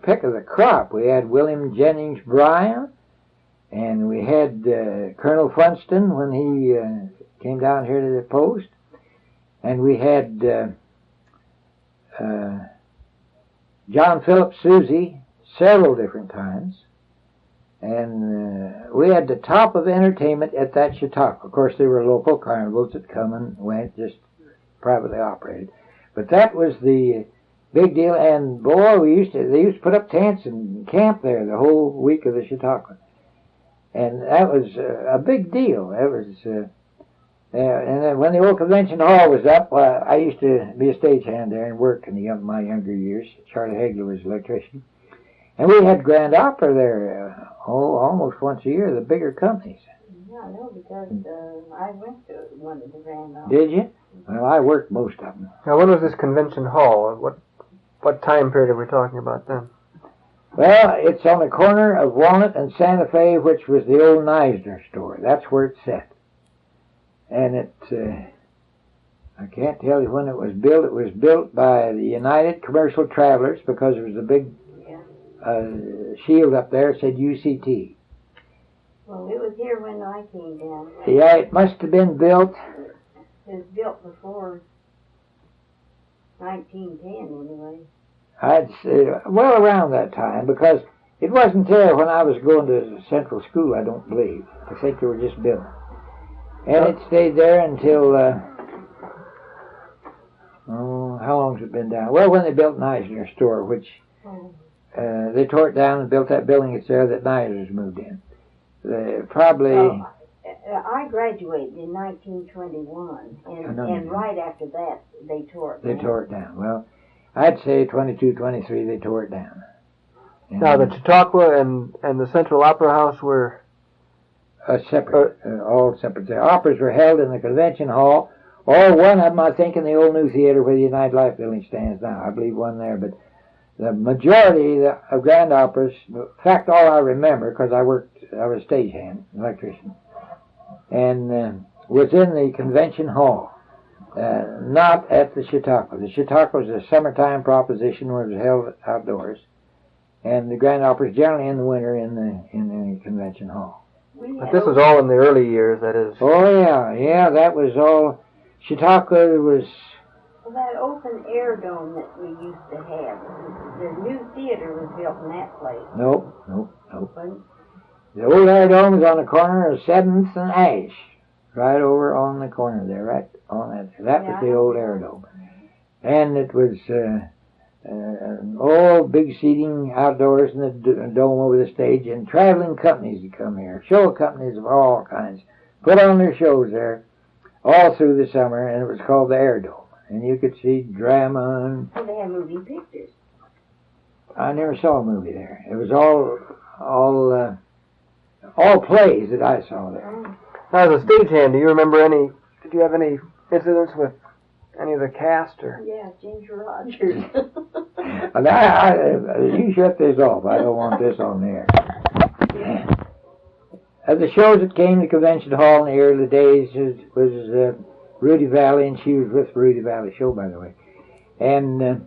pick of the crop. We had William Jennings Bryan, and we had Colonel Funston when he came down here to the post. And we had John Phillips Susie several different times. And we had the top of entertainment at that Chautauqua. Of course, there were local carnivals that come and went, just privately operated. But that was the big deal. And boy, they used to put up tents and camp there the whole week of the Chautauqua. And that was a big deal. That was, and then when the old convention hall was up, I used to be a stagehand there and work in my younger years. Charlie Hagler was electrician. And we had grand opera there, almost once a year, the bigger companies. Yeah, I know, because I went to one of the grand opera. Did you? Well, I worked most of them. Now, when was this convention hall? What time period are we talking about then? Well, it's on the corner of Walnut and Santa Fe, which was the old Neisner store. That's where it's set. And I can't tell you when it was built. It was built by the United Commercial Travelers because there was a big shield up there that said UCT. Well, it was here when I came down. Yeah, it must have been built. It was built before 1910, anyway. I'd say, well, around that time, because it wasn't there when I was going to Central School, I don't believe. I think they were just built. And it stayed there until, how long's it been down? Well, when they built Neisner's store, which they tore it down and built that building that's there that Neisner's moved in. Probably... I graduated in 1921, and right after that, they tore it down. They tore it down. Well, I'd say 22, 23, they tore it down. And Now, the Chautauqua and the Central Opera House were... separate, all separate. The operas were held in the convention hall, or one of them, I think, in the old new theater where the United Life Building stands now. I believe one there, but the majority of grand operas, in fact, all I remember, because I was a stagehand, electrician, and was in the convention hall, not at the Chautauqua. The Chautauqua was a summertime proposition where it was held outdoors, and the grand opera is generally in the winter in the convention hall. But this was all in the early years, that is. Oh, yeah, that was all. Chautauqua was... Well, that open air dome that we used to have, the new theater was built in that place. Nope. The old air dome was on the corner of 7th and Ash, right over on the corner there, right on that. That was the old air dome. And it was all big seating outdoors in the dome over the stage, and traveling companies would come here, show companies of all kinds, put on their shows there all through the summer, and it was called the Air Dome. And you could see drama and... Well, they had moving pictures. I never saw a movie there. It was all plays that I saw there. Now, as a stagehand, do you remember did you have any incidents with any of the cast? Or? Yeah, Ginger Rogers. You shut this off. I don't want this on there. The shows that came to Convention Hall in the early days was Rudy Valley, and she was with Rudy Valley Show, by the way. And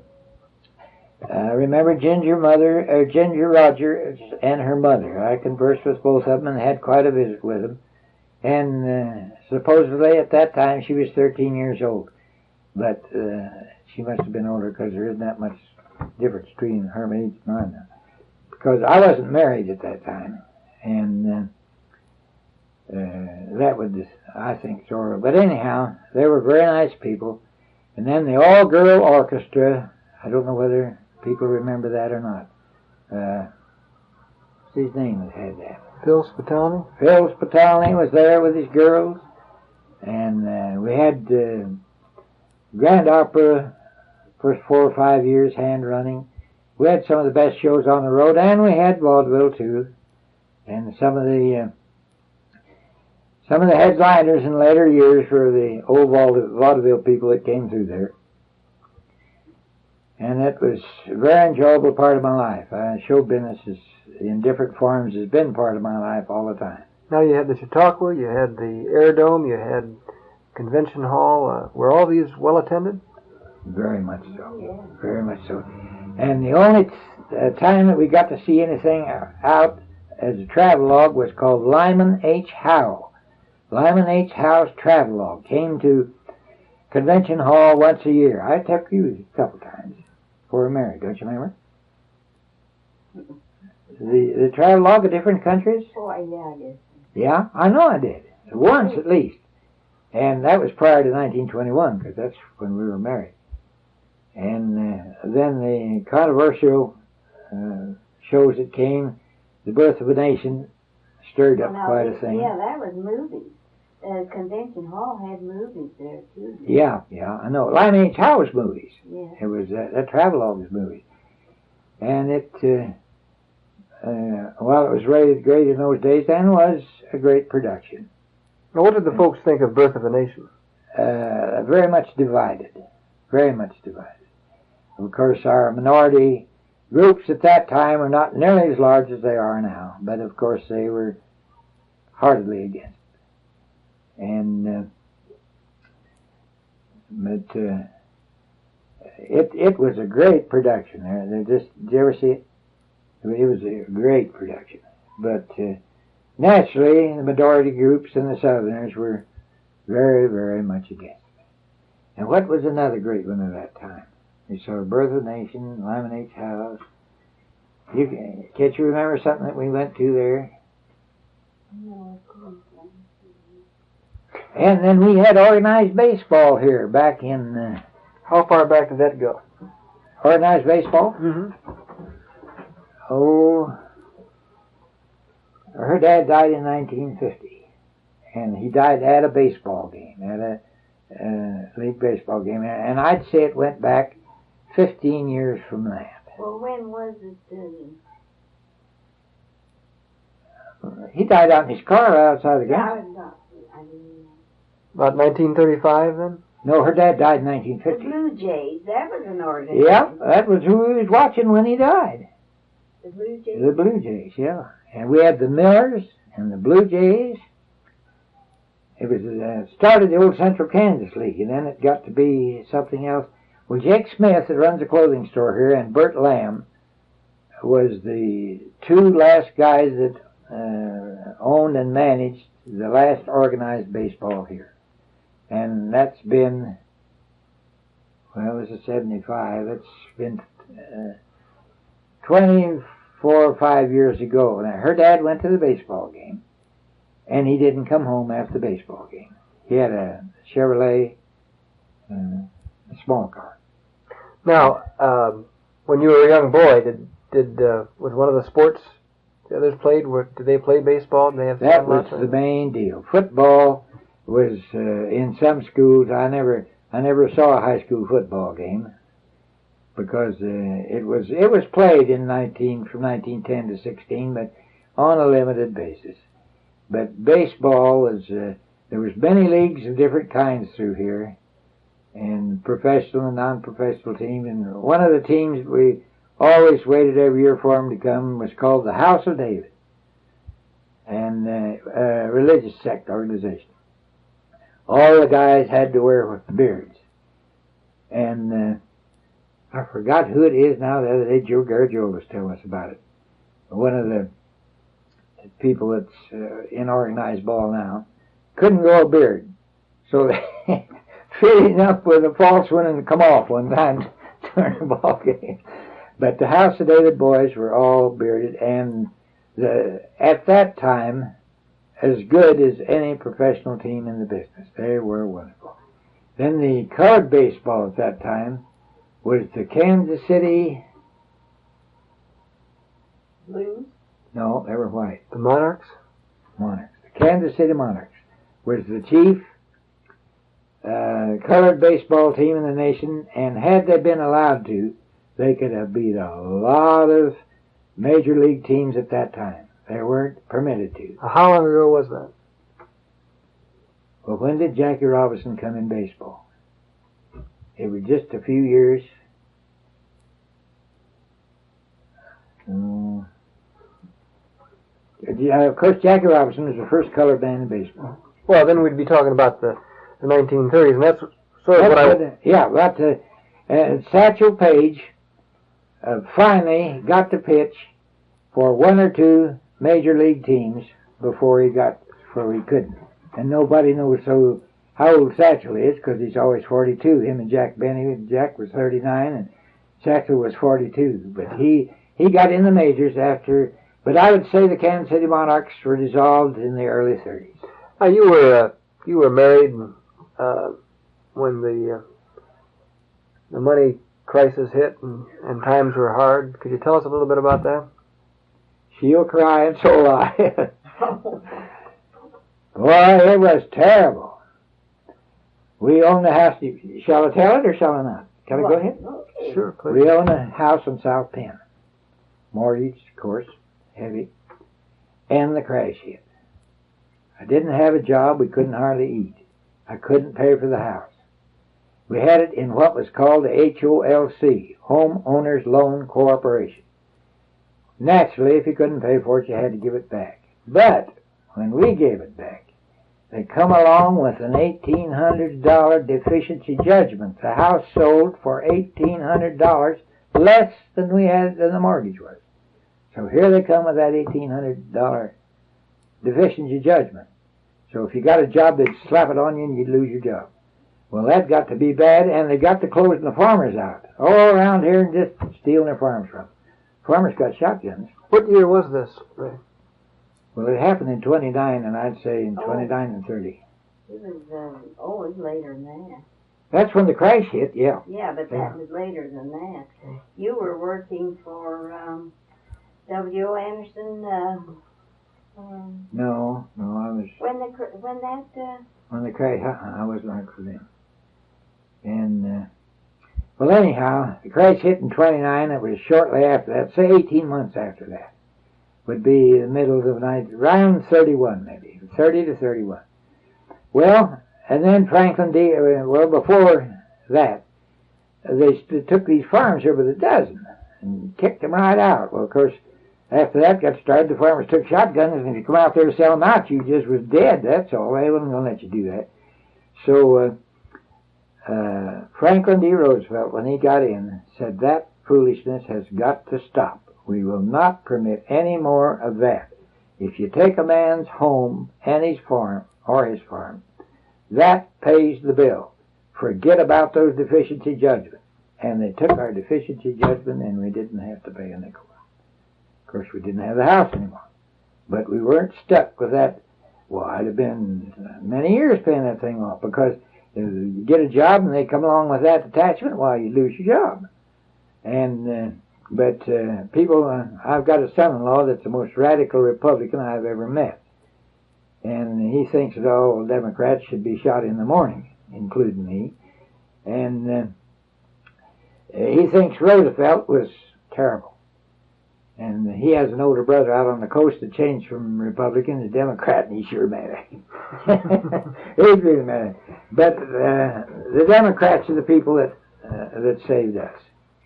I remember Ginger Rogers and her mother. I conversed with both of them and had quite a visit with them. And supposedly at that time she was 13 years old. But she must have been older, because there isn't that much difference between her age and mine now. Because I wasn't married at that time. And that would, I think, sort of. But anyhow, they were very nice people. And then the all-girl orchestra, I don't know whether people remember that or not. What's his name that had that? Phil Spitalny? Phil Spitalny was there with his girls. And we had grand opera, first 4 or 5 years, hand running. We had some of the best shows on the road, and we had vaudeville too. And some of the headliners in later years were the old vaudeville people that came through there. And it was a very enjoyable part of my life. Show business in different forms has been part of my life all the time. Now, you had the Chautauqua, you had the Air Dome, you had Convention Hall. Were all these well attended? Very much so. Yeah. Very much so. And the only time that we got to see anything out as a travelogue was called Lyman H. Howe. Lyman H. Howe's travelogue came to Convention Hall once a year. I took you a couple times before we married, don't you remember? The travelogue of different countries? Oh, yeah, I did. Yeah, I know I did. Once at least. And that was prior to 1921, because that's when we were married. And then the controversial shows that came, The Birth of a Nation, stirred up quite a thing. Yeah, that was movies. Convention Hall had movies there, too. Yeah, I know. Lyman H. Howe's movies. Yeah. It was that travelogue was movies. And it, while it was rated great in those days, then was a great production. Now, what did the folks think of Birth of a Nation? Very much divided. Very much divided. Of course, our minority groups at that time were not nearly as large as they are now, but of course they were heartily against it. And it was a great production. Did you ever see it? It was a great production. But naturally, the majority groups and the Southerners were very, very much against it. And what was another great one at that time? You saw Birth of a Nation, Lyman H. Howe. Can't you remember something that we went to there? No. And then we had organized baseball here back in... How far back did that go? Organized baseball? Mm-hmm. Oh, her dad died in 1950. and he died at a baseball game, at a league baseball game, and I'd say it went back 15 years from that. Well, when was it? He died out in his car outside the Yeah, grounds. I didn't know. About 1935 then? No, her dad died in The 1950. Blue Jays, that was an organization. Yeah, that was who he was watching when he died. The Blue Jays? The Blue Jays, yeah. And we had the Millers and the Blue Jays. It was started the old Central Kansas League, and then it got to be something else. Well, Jake Smith, that runs a clothing store here, and Bert Lamb was the two last guys that owned and managed the last organized baseball here. And that's been, well, this is 75. It's been 24 or 5 years ago. Now, her dad went to the baseball game, and he didn't come home after the baseball game. He had a Chevrolet, a small car. Now, when you were a young boy, was one of the sports the others played? Did they play baseball? Did they have That was the main deal. Football was in some schools. I never saw a high school football game because it was played from 1910 to 16, but on a limited basis. But baseball was there was many leagues of different kinds through here, and professional and non-professional teams. And one of the teams we always waited every year for them to come was called the House of David, and a religious sect organization. All the guys had to wear beards, and I forgot who it is now. The other day, Joe Gargiulo was telling us about it. One of the people that's in organized ball now couldn't grow a beard, so they fitted him up with a false one and come off one time during the ball game. But the House of David boys were all bearded, and at that time, as good as any professional team in the business. They were wonderful. Then the colored baseball at that time was the Kansas City... Blues? No, they were white. The Monarchs? Monarchs. The Kansas City Monarchs was the chief colored baseball team in the nation, and had they been allowed to, they could have beat a lot of major league teams at that time. They weren't permitted to. How long ago was that? Well, when did Jackie Robinson come in baseball? It was just a few years. Of course, Jackie Robinson was the first colored man in baseball. Well, then we'd be talking about the 1930s, and that's sort of Satchel Paige finally got to pitch for one or two major league teams before he couldn't. And nobody knows how old Satchel is, because he's always 42. Him and Jack Benny. Jack was 39 and Satchel was 42. But he got in the majors after. But I would say the Kansas City Monarchs were dissolved in the early 30s. Now, you were married when the money crisis hit and times were hard. Could you tell us a little bit about that? She'll cry and so will I. Boy, it was terrible. We owned a house. Shall I tell it or shall I not? Can I go ahead? Okay. Sure, please. We owned a house in South Penn. Mortgage, of course, heavy. And the crash hit. I didn't have a job. We couldn't hardly eat. I couldn't pay for the house. We had it in what was called the HOLC, Home Owners Loan Corporation. Naturally, if you couldn't pay for it, you had to give it back. But when we gave it back, they come along with an $1,800 deficiency judgment. The house sold for $1,800 less than the mortgage was. So here they come with that $1,800 deficiency judgment. So if you got a job, they'd slap it on you and you'd lose your job. Well, that got to be bad, and they got to closing the farmers out all around here and just stealing their farms from them. Farmers got shotguns. What year was this, Ray? Well, it happened in 29, and I'd say in 29 and 30. It was, it was later than that. That's when the crash hit, yeah. Yeah, but that was later than that. You were working for W.O. Anderson No, I was... When the crash, I wasn't on it for them. And, well, anyhow, the crash hit in 29. It was shortly after that, say 18 months after that. Would be the middle of the night, around 31 maybe, 30 to 31. Well, and then Franklin D. Well, before that, they took these farms here with a dozen and kicked them right out. Well, of course, after that got started, the farmers took shotguns, and if you come out there to sell them out, you just was dead, that's all. They wasn't going to let you do that. So Franklin D. Roosevelt, when he got in, said that foolishness has got to stop. We will not permit any more of that. If you take a man's home and his farm, or his farm, that pays the bill. Forget about those deficiency judgments. And they took our deficiency judgment, and we didn't have to pay a nickel. Of course, we didn't have the house anymore. But we weren't stuck with that. Well, I'd have been many years paying that thing off, because if you get a job and they come along with that attachment, well, you lose your job. And but people, I've got a son-in-law that's the most radical Republican I've ever met. And he thinks that all Democrats should be shot in the morning, including me. And he thinks Roosevelt was terrible. And he has an older brother out on the coast that changed from Republican to Democrat, and he's sure mad at him. He's really mad at him. But the Democrats are the people that saved us.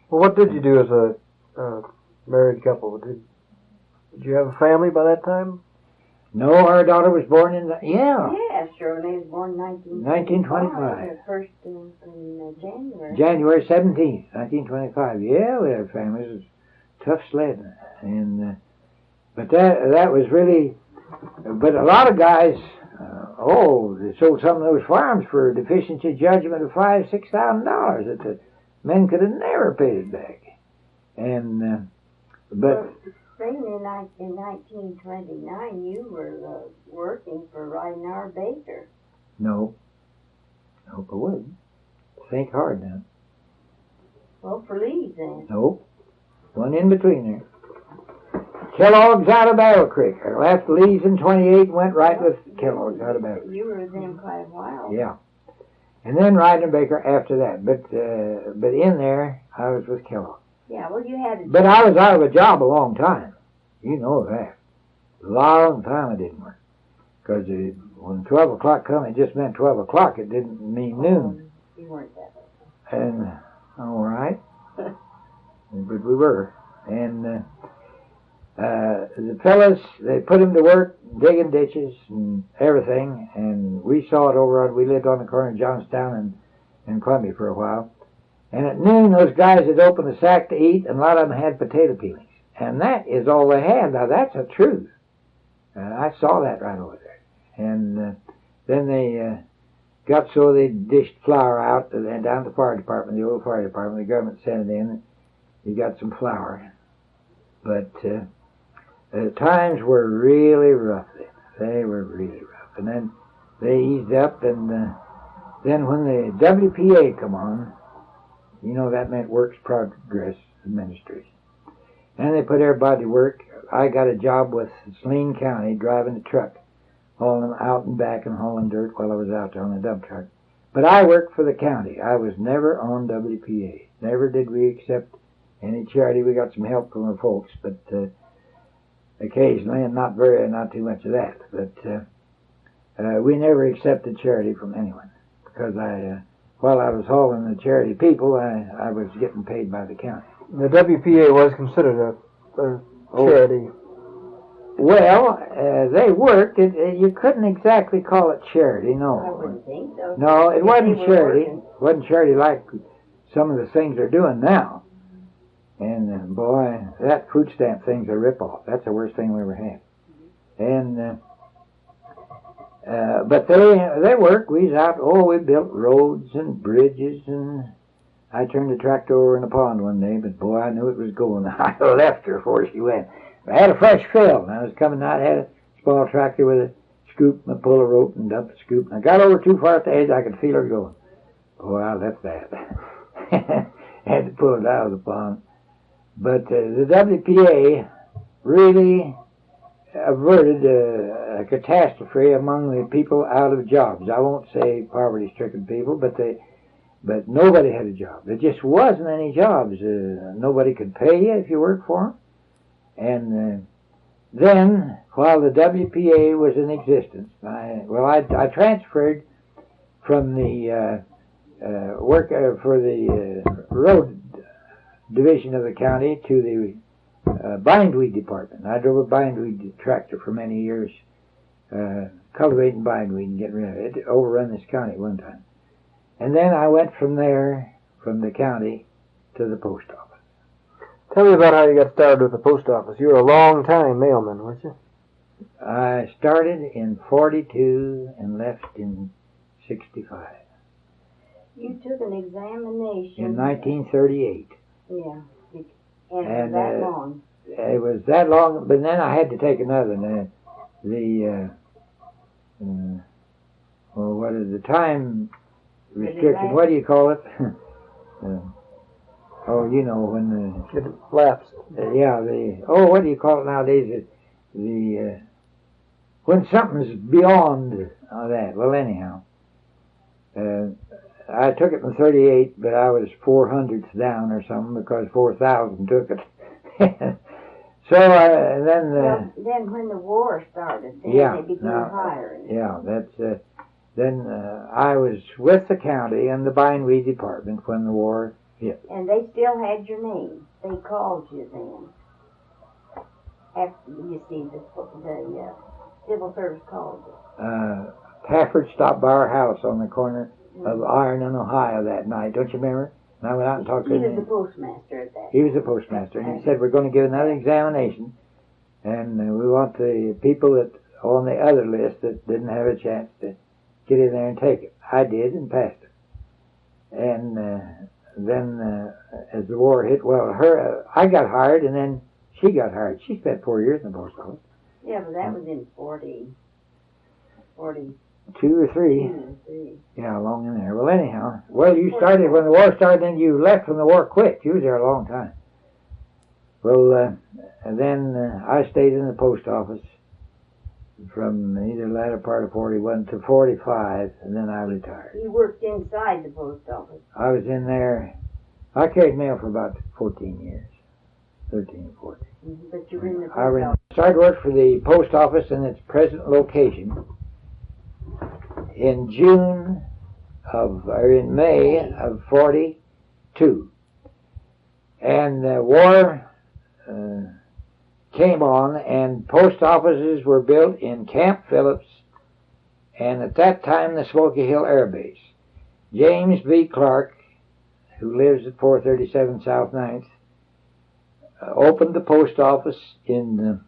Well, what did you do as a married couple? Did you have a family by that time? No, our daughter was born in Yeah, Shirley was born in 1925. First in January. January 17th, 1925. Yeah, we had families. It was tough sledding. And but that was really. But a lot of guys, they sold some of those farms for a deficiency judgment of $5,000-6,000 that the men could have never paid it back. And but. In 1929, you were working for Raymond Baker. No, I wouldn't. Think hard now. Well, for Lee's then. Nope. One in between there. Kellogg's out of Battle Creek. I left Lee's in 28 and went right with Kellogg's out of Battle Creek. You were with them quite a while. Yeah. And then Raymond Baker after that. But in there, I was with Kellogg. Yeah, well, you had. But I was out of a job a long time. You know that. A long time I didn't work. Because when 12 o'clock come, it just meant 12 o'clock. It didn't mean noon. You weren't that way. And, all right. But we were. And the fellas, they put them to work digging ditches and everything. And we saw it we lived on the corner of Johnstown and Columbia for a while. And at noon, those guys had opened a sack to eat, and a lot of them had potato peelings. And that is all they had. Now, that's the truth. I saw that right over there. And then they got so they dished flour out, and down to the fire department, the old fire department, the government sent it in. You got some flour. But times were really rough then. They were really rough. And then they eased up, and then when the WPA come on, you know, that meant Works Progress Administration. And they put everybody to work. I got a job with Salina County driving a truck, hauling them out and back and hauling dirt while I was out there on the dump truck. But I worked for the county. I was never on WPA. Never did we accept any charity. We got some help from our folks, but occasionally, and not too much of that. But we never accepted charity from anyone because while I was hauling the charity people, I was getting paid by the county. The WPA was considered a charity. Well, they worked. You couldn't exactly call it charity, no. I wouldn't think so. No, it wasn't charity. It wasn't charity like some of the things they're doing now. And boy, that food stamp thing's a ripoff. That's the worst thing we ever had. And but they worked. We was out. We built roads and bridges, and I turned the tractor over in the pond one day. But boy, I knew it was going. I left her before she went. I had a fresh fill, and I was coming out. I had a small tractor with a scoop and a pull a rope and dump the scoop. And I got over too far at the edge. I could feel her going. Boy, I left that. Had to pull it out of the pond. But the WPA really averted a catastrophe among the people out of jobs. I won't say poverty-stricken people, but nobody had a job. There just wasn't any jobs. Nobody could pay you if you worked for them. And then, while the WPA was in existence, I transferred from the work for the road division of the county to the bindweed department. I drove a bindweed tractor for many years, cultivating bindweed and getting rid of it. It overrun this county one time. And then I went from there, from the county, to the post office. Tell me about how you got started with the post office. You were a long-time mailman, weren't you? I started in 42 and left in 65. You took an examination. In 1938. Yeah. And that long. It was that long, but then I had to take another. What is the time restriction? What do you call it? You know, when it lapsed. What do you call it nowadays? When something's beyond that. Well, anyhow, I took it in 38, but I was 400ths down or something because 4,000 took it. So then when the war started, then they began hiring. Yeah, that's then I was with the county and the bindweed department when the war hit. And they still had your name. They called you then. After you see the civil service called you. Pafford stopped by our house on the corner of Iron and Ohio that night. Don't you remember? And I went out and talked to him. He was the postmaster at that. He was the postmaster, and he said, we're going to give another examination, and we want the people that on the other list that didn't have a chance to get in there and take it. I did and passed it. And then as the war hit, I got hired, and then she got hired. She spent 4 years in the post office. Yeah, but that was in 40. 2 or 3. Yeah, along in there. Well, anyhow, you started when the war started, then you left when the war quit. You was there a long time. Well, and then I stayed in the post office from either latter part of 41 to 45, and then I retired. You worked inside the post office. I was in there. I carried mail for about 14 years, 13 or 14. But you were in the post office. I started work for the post office in its present location in May of 42. And the war came on, and post offices were built in Camp Phillips, and at that time the Smoky Hill Air Base. James B. Clark, who lives at 437 South 9th, opened the post office in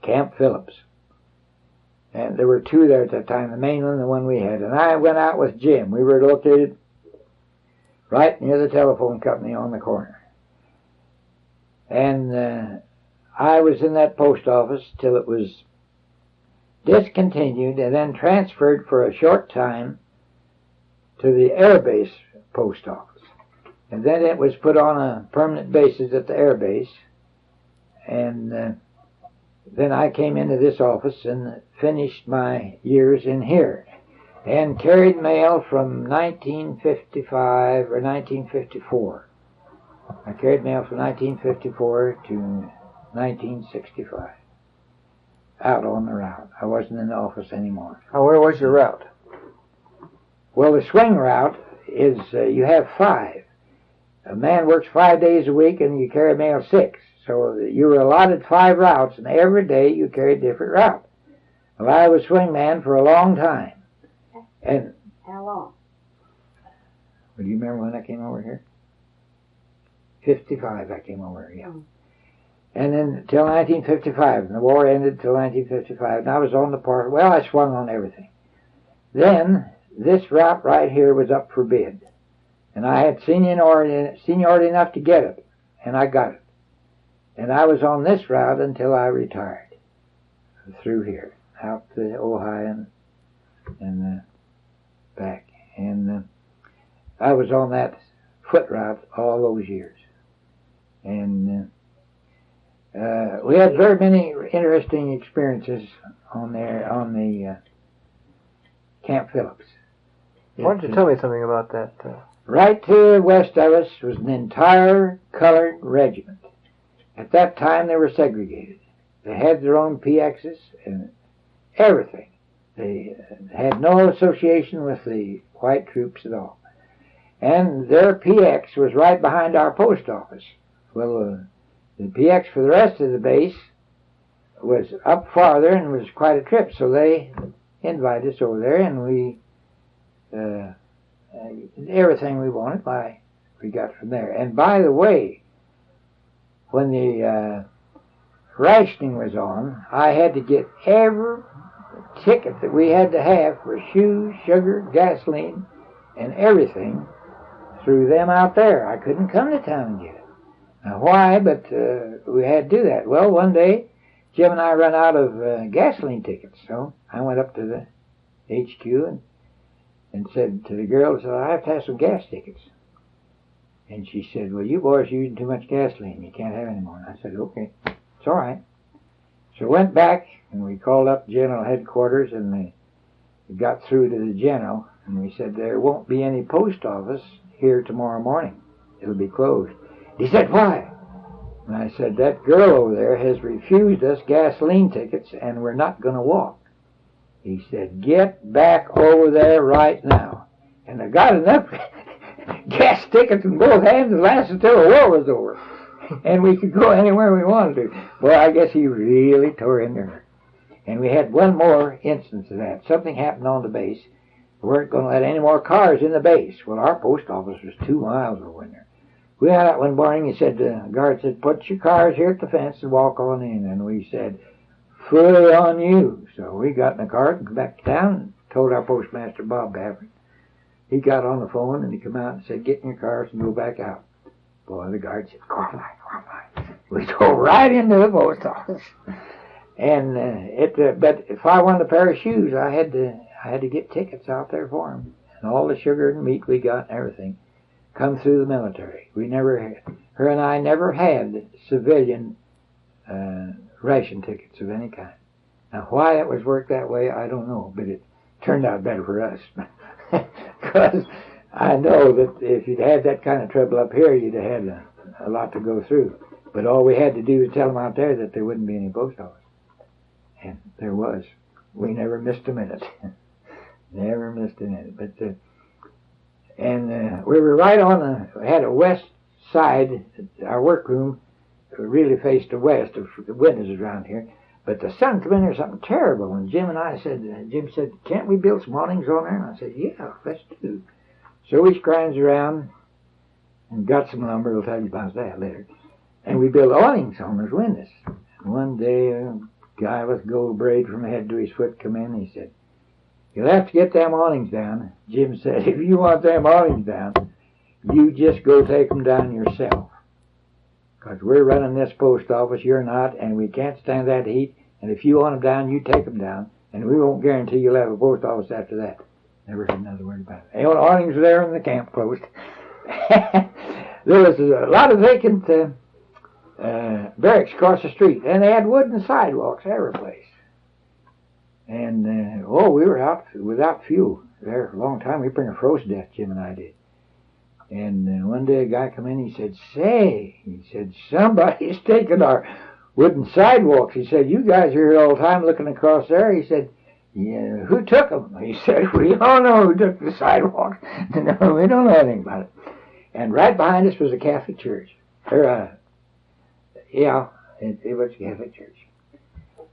Camp Phillips. And there were 2 there at that time, the main one and the one we had. And I went out with Jim. We were located right near the telephone company on the corner. And I was in that post office till it was discontinued and then transferred for a short time to the Air Base post office. And then it was put on a permanent basis at the Air Base. And then I came into this office and finished my years in here and carried mail from 1955 or 1954. I carried mail from 1954 to 1965. Out on the route. I wasn't in the office anymore. Where was your route? Well, the swing route is you have 5. A man works 5 days a week and you carry mail 6. So you were allotted 5 routes, and every day you carried a different route. Well, I was swingman for a long time. And how long? Do you remember when I came over here? 55 I came over here, yeah. And then till 1955, and the war ended till 1955, and I was on the part. Well, I swung on everything. Then this route right here was up for bid, and I had seniority enough to get it, and I got it. And I was on this route until I retired. Through here, out to Ohio and back. And I was on that foot route all those years. And We had very many interesting experiences on the Camp Phillips. Why don't you tell me something about that? Right to west of us was an entire colored regiment. At that time, they were segregated. They had their own PXs and everything. They had no association with the white troops at all. And their PX was right behind our post office. Well, the PX for the rest of the base was up farther and was quite a trip, so they invited us over there, and we everything we wanted we got from there. And by the way, when the rationing was on, I had to get every ticket that we had to have for shoes, sugar, gasoline, and everything through them out there. I couldn't come to town and get it. Now why? But we had to do that. Well, one day, Jim and I ran out of gasoline tickets, so I went up to the HQ and said to the girls, I have to have some gas tickets. And she said, well, you boys are using too much gasoline. You can't have any more. And I said, okay, it's all right. So I went back, and we called up general headquarters, and we got through to the general, and we said, there won't be any post office here tomorrow morning. It'll be closed. He said, why? And I said, that girl over there has refused us gasoline tickets, and we're not going to walk. He said, get back over there right now. And I got enough gas tickets in both hands to last until the war was over. And we could go anywhere we wanted to. Well, I guess he really tore in there. And we had one more instance of that. Something happened on the base. We weren't going to let any more cars in the base. Well, our post office was 2 miles away there. We had out one morning, he said, the guard said, put your cars here at the fence and walk on in. And we said, fully on you. So we got in the car and come back to town and told our postmaster, Bob Baffert. He got on the phone and he come out and said, get in your cars and go back out. Boy, the guard said, go on. We drove right into the post office. And but if I wanted a pair of shoes, I had to get tickets out there for them. And all the sugar and meat we got and everything come through the military. Her and I never had civilian ration tickets of any kind. Now, why it was worked that way, I don't know, but it turned out better for us. Because I know that if you'd had that kind of trouble up here, you'd have had a lot to go through. But all we had to do was tell them out there that there wouldn't be any post office. And there was. We never missed a minute. Never missed a minute. But we were right on we had a west side. Our workroom really faced the west of the windows around here. But the sun came in there something terrible. And Jim and I said, Jim said, can't we build some awnings on there? And I said, yeah, let's do. So we scrounged around and got some lumber. We'll tell you about that later. And we built awnings on those windows. And one day, a guy with gold braid from head to his foot come in and he said, you'll have to get them awnings down. Jim said, if you want them awnings down, you just go take them down yourself. Because we're running this post office, you're not, and we can't stand that heat. And if you want them down, you take them down. And we won't guarantee you'll have a post office after that. Never heard another word about it. The awnings were there in the camp post. There was a lot of vacant barracks across the street. And they had wooden sidewalks every place. And, we were out without fuel there for a long time. We pretty much froze to death, Jim and I did. And one day a guy come in, he said, somebody's taking our wooden sidewalks. He said, you guys are here all the time looking across there. He said, yeah, who took them? He said, we don't know who took the sidewalks. No, we don't know anything about it. And right behind us was a Catholic church. It was a Catholic church.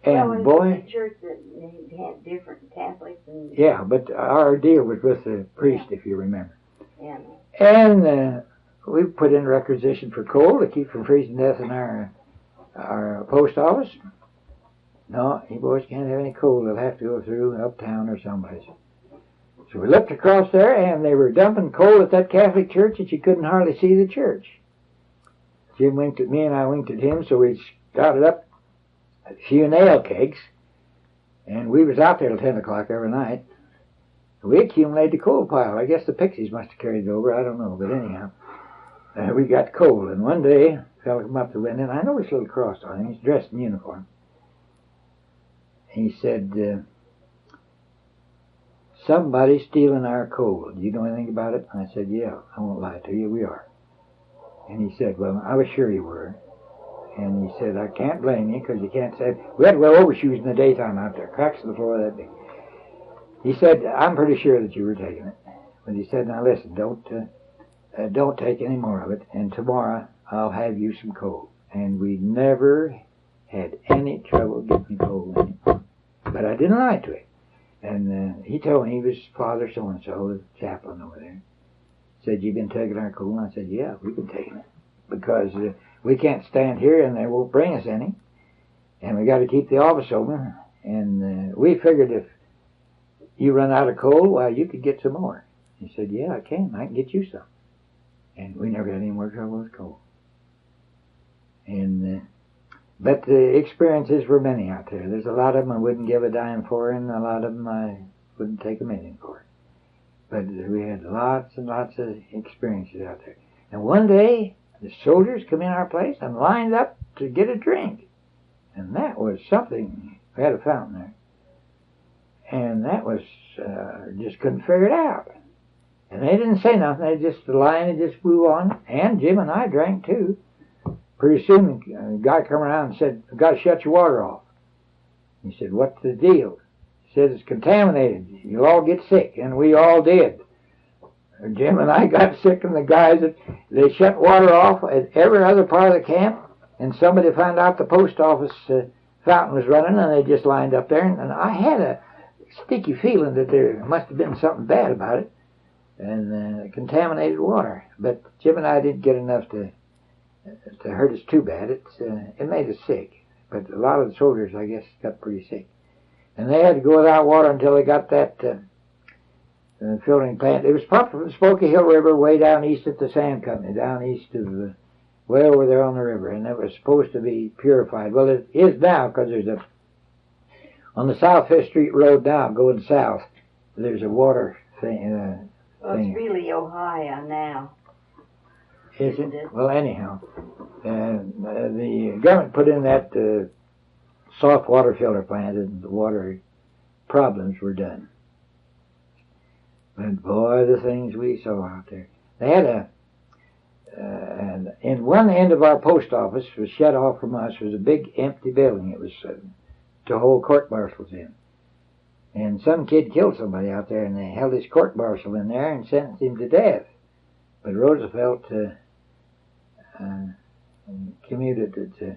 And boy, a church that had different Catholics. And yeah, but our deal was with the priest, if you remember. Yeah. And we put in requisition for coal to keep from freezing to death in our post office. No, you boys can't have any coal. They'll have to go through uptown or someplace. So we looked across there, and they were dumping coal at that Catholic church that you couldn't hardly see the church. Jim winked at me, and I winked at him, so we started up a few nail kegs, and we was out there till 10 o'clock every night. We accumulated the coal pile. I guess the Pixies must have carried it over. I don't know. But anyhow, we got coal. And one day, fellow come up the window, and I noticed a little cross on him. He's dressed in uniform. He said, somebody's stealing our coal. Do you know anything about it? I said, yeah, I won't lie to you, we are. And he said, well, I was sure you were. And he said, I can't blame you, because you can't say... We had to wear overshoes in the daytime out there, cracks in the floor that big. He said, I'm pretty sure that you were taking it. But he said, now listen, don't take any more of it, and tomorrow I'll have you some coal. And we never had any trouble getting coal anymore. But I didn't lie to him. And he told me he was Father so-and-so, the chaplain over there. Said, you've been taking our coal? And I said, yeah, we've been taking it. Because we can't stand here and they won't bring us any. And we got to keep the office open. And we figured if you run out of coal, well, you could get some more. He said, yeah, I can get you some. And we never had any more trouble with coal. And but the experiences were many out there. There's a lot of them I wouldn't give a dime for, and a lot of them I wouldn't take a million for. But we had lots and lots of experiences out there. And one day, the soldiers come in our place and lined up to get a drink. And that was something. We had a fountain there. And that was, just couldn't figure it out. And they didn't say nothing. They just, the line had just flew on. And Jim and I drank too. Pretty soon, a guy come around and said, I've got to shut your water off. He said, what's the deal? He said, it's contaminated. You'll all get sick. And we all did. Jim and I got sick, and the guys, they shut water off at every other part of the camp. And somebody found out the post office fountain was running, and they just lined up there. And I had a sticky feeling that there must have been something bad about it. And contaminated water. But Jim and I didn't get enough to hurt us too bad. It made us sick. But a lot of the soldiers, I guess, got pretty sick. And they had to go without water until they got that filtering plant. It was pumped from the Smoky Hill River way down east at the sand company, down east of, way over there on the river. And it was supposed to be purified. Well, it is now, because there's on the South Fifth Street Road now, going south, there's a water thing. Well, it's really Ohio now. Is it? Well, anyhow, the government put in that soft water filter plant, and the water problems were done. But boy, the things we saw out there. They had and in one end of our post office was shut off from us was a big empty building. It was to hold court martials in. And some kid killed somebody out there, and they held his court martial in there and sentenced him to death. But Roosevelt commuted it to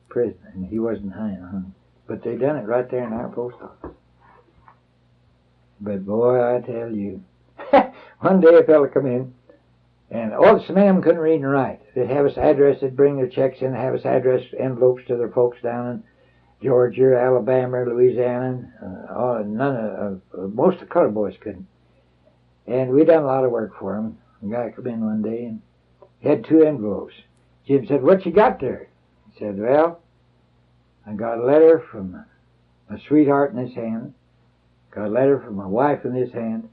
prison, and he wasn't hung. But they done it right there in our post office. But boy, I tell you, one day a fella come in, and all some of them couldn't read and write. They'd have us address, they'd bring their checks in, have us address envelopes to their folks down in Georgia, Alabama, Louisiana. Most of the colored boys couldn't. And we done a lot of work for them. A guy come in one day and he had 2 envelopes. Jim said, what you got there? He said, well, I got a letter from my sweetheart in this hand, got a letter from my wife in this hand,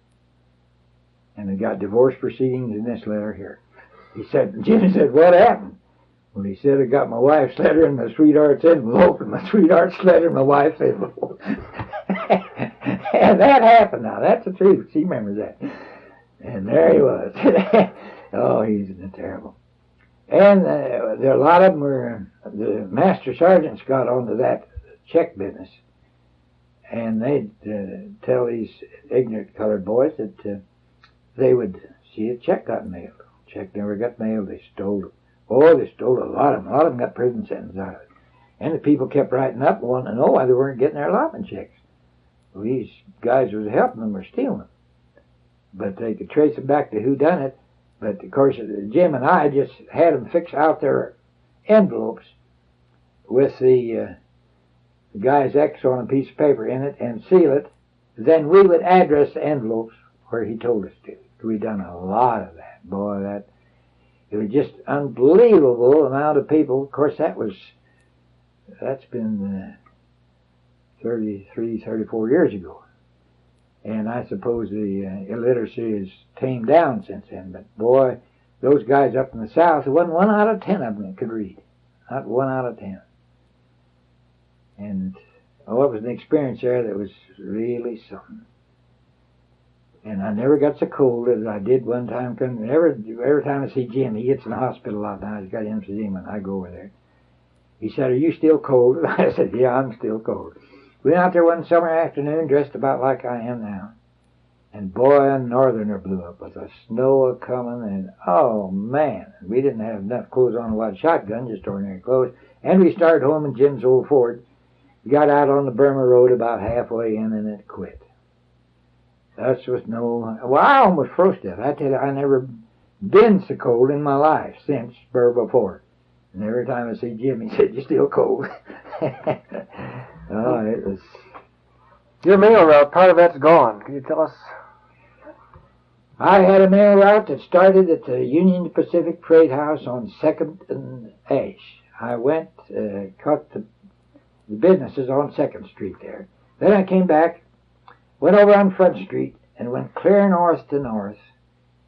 and I got divorce proceedings in this letter here. Jim said, what happened? Well, he said, I got my wife's letter in my sweetheart's envelope, and my sweetheart's letter in my wife's envelope. And that happened now. That's the truth. She remembers that. And there he was. Oh, he's terrible. And there a lot of them were, the master sergeants got onto that check business. And they'd tell these ignorant colored boys that they would see a check got mailed. Check never got mailed. They stole it. Oh, they stole a lot of them. A lot of them got prison sentences out of it. And the people kept writing up and wanting to know why they weren't getting their allotment checks. Well, these guys was helping them or stealing them. But they could trace them back to who done it. But, of course, Jim and I just had them fix out their envelopes with the guy's X on a piece of paper in it and seal it. Then we would address the envelopes where he told us to. We done a lot of that. Boy, it was just unbelievable amount of people. Of course, that's been 33, 34 years ago. And I suppose the illiteracy has tamed down since then. But boy, those guys up in the South, there wasn't 1 out of 10 of them that could read. Not 1 out of 10. And it was an experience there that was really something. And I never got so cold as I did one time. Every time I see Jim, he gets in the hospital a lot now. He's got emphysema, and I go over there. He said, "Are you still cold?" I said, "Yeah, I'm still cold." We went out there one summer afternoon, dressed about like I am now. And boy, a northerner blew up with the snow a-coming, and oh man, we didn't have enough clothes on to wide shotgun, just ordinary clothes. And we started home in Jim's old Ford. We got out on the Burma Road about halfway in, and it quit. That's with I almost froze to death. I tell you, I never been so cold in my life since before. And every time I see Jim, he said, "You're still cold." Oh, it was. Your mail route, part of that's gone. Can you tell us? I had a mail route that started at the Union Pacific Freight House on 2nd and Ash. I went, caught the businesses on 2nd Street there. Then I came back, went over on Front Street, and went clear north to north,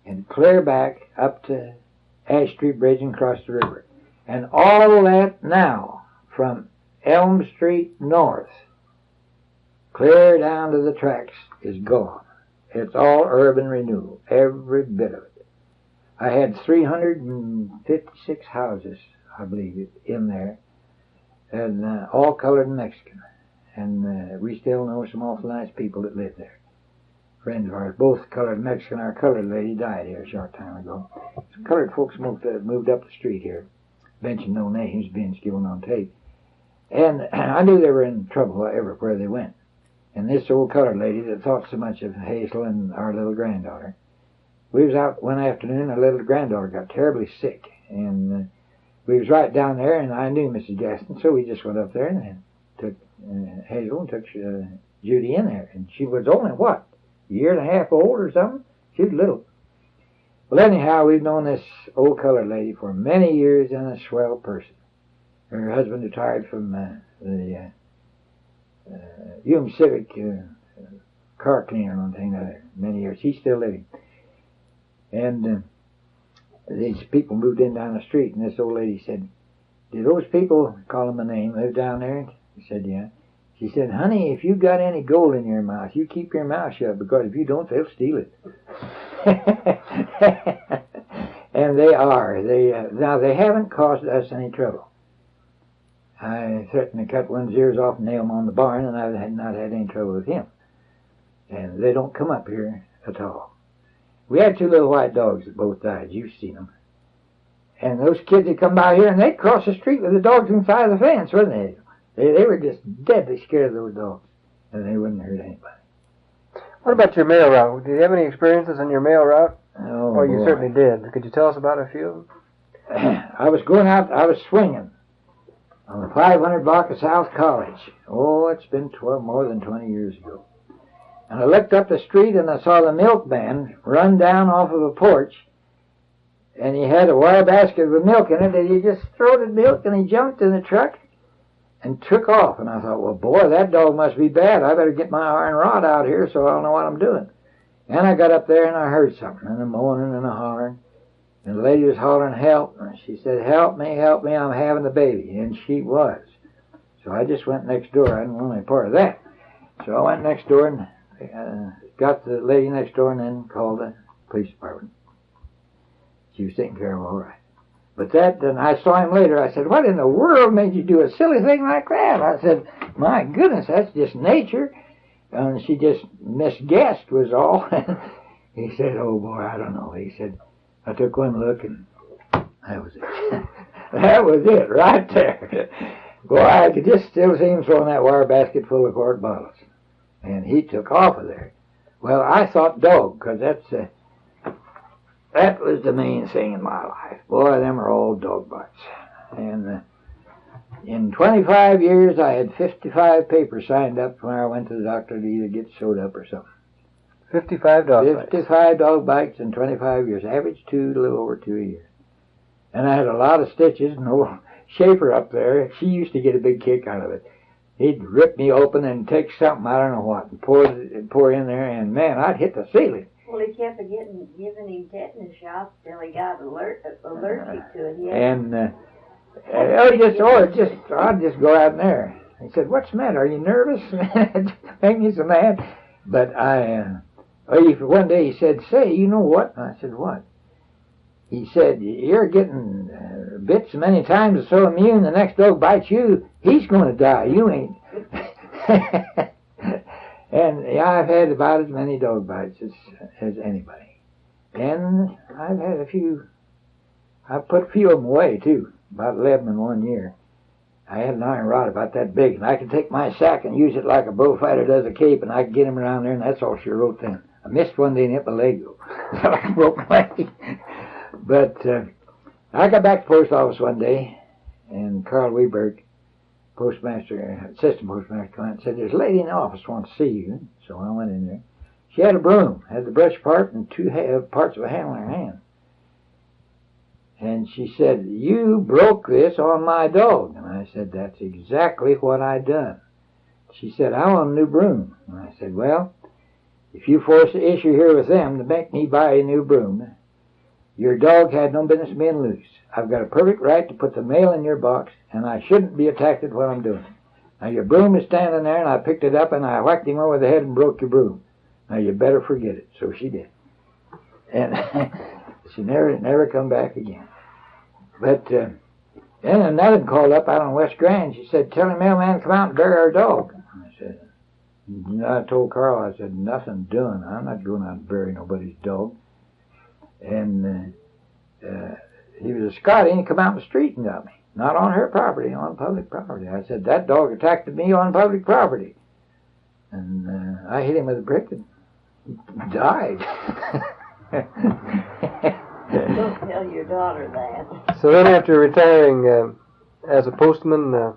and clear back up to Ash Street Bridge and across the river. And all that now, from Elm Street north, clear down to the tracks, is gone. It's all urban renewal, every bit of it. I had 356 houses, I believe, in there, and all colored and Mexican. And we still know some awful nice people that live there. Friends of ours, both colored and Mexican. Our colored lady died here a short time ago. Some colored folks moved up the street here. Mentioned no names, being given on tape. And I knew they were in trouble everywhere they went. And this old colored lady that thought so much of Hazel and our little granddaughter. We was out one afternoon, our little granddaughter got terribly sick. And we was right down there, and I knew Mrs. Gaston, so we just went up there and took Hazel and took Judy in there. And she was only, a year and a half old or something? She was little. Well, anyhow, we've known this old colored lady for many years, and a swell person. Her husband retired from the Hume Civic car cleaner and thing there many years. He's still living. And these people moved in down the street, and this old lady said, "Did those people," call them a name, "live down there?" He said, "Yeah." She said, "Honey, if you got any gold in your mouth, you keep your mouth shut, because if you don't, they'll steal it." And they are. Now, they haven't caused us any trouble. I threatened to cut one's ears off and nail him on the barn, and I had not had any trouble with him. And they don't come up here at all. We had 2 little white dogs that both died. You've seen them. And those kids would come by here, and they'd cross the street with the dogs inside the fence, wouldn't they? They were just deadly scared of those dogs, and they wouldn't hurt anybody. What about your mail route? Did you have any experiences on your mail route? Oh, you certainly did. Could you tell us about a few of them? I was going out, I was swinging on the 500 block of South College. Oh, it's been more than 20 years ago. And I looked up the street, and I saw the milkman run down off of a porch, and he had a wire basket with milk in it, and he just threw the milk, and he jumped in the truck and took off. And I thought, well, boy, that dog must be bad. I better get my iron rod out here so I'll know what I'm doing. And I got up there, and I heard something, and a moaning and a hollering. And the lady was hollering, "Help." And she said, help me, I'm having the baby." And she was. So I just went next door. I didn't want any part of that. So I went next door and got the lady next door, and then called the police department. She was taken care of all right. But and I saw him later. I said, "What in the world made you do a silly thing like that?" I said, "My goodness, that's just nature." And she just misguessed was all. He said, "Oh boy, I don't know." He said, "I took one look, and that was it." That was it right there. Boy, I could just still see him throwing that wire basket full of quart bottles. And he took off of there. Well, I thought dog, because that was the main thing in my life. Boy, them are all dog bites. And in 25 years, I had 55 papers signed up when I went to the doctor to either get sewed up or something. 55 dog bites. 55 dog bites in 25 years. Average 2 to a little over 2 a year. And I had a lot of stitches. And old Schaefer up there, she used to get a big kick out of it. He'd rip me open and take something, I don't know what, and pour in there, and man, I'd hit the ceiling. Well, he kept giving him tetanus shots till he got allergic to it. Yeah. And I'd just go out in there. He said, "What's the matter? Are you nervous?" Make me so mad. But one day he said, "Say, you know what?" And I said, "What?" He said, "You're getting bit so many times and so immune, the next dog bites you, he's going to die. You ain't." And yeah, I've had about as many dog bites as anybody. And I've had I put a few of them away too, about 11 in 1 year. I had an iron rod about that big, and I could take my sack and use it like a bullfighter does a cape, and I could get him around there, and that's all she wrote then. I missed one day and hit my leg, though. So I broke my leg. But I got back to the post office one day, and Carl Weberg, assistant postmaster, came out and said, "There's a lady in the office who wants to see you." So I went in there. She had a broom, had the brush part and two parts of a handle in her hand. And she said, "You broke this on my dog." And I said, "That's exactly what I done." She said, "I want a new broom." And I said, "Well, if you force the issue here with them to make me buy a new broom, your dog had no business being loose. I've got a perfect right to put the mail in your box, and I shouldn't be attacked at what I'm doing. Now, your broom is standing there, and I picked it up, and I whacked him over the head and broke your broom. Now, you better forget it." So she did. And she never come back again. But then another called up out on West Grand. She said, "Tell the mailman to come out and bury our dog." I told Carl, I said, "Nothing doing. I'm not going out and bury nobody's dog." And he was a Scotty, and he come out in the street and got me. Not on her property, on public property. I said, "That dog attacked me on public property." And I hit him with a brick and he died. Don't tell your daughter that. So then after retiring as a postman,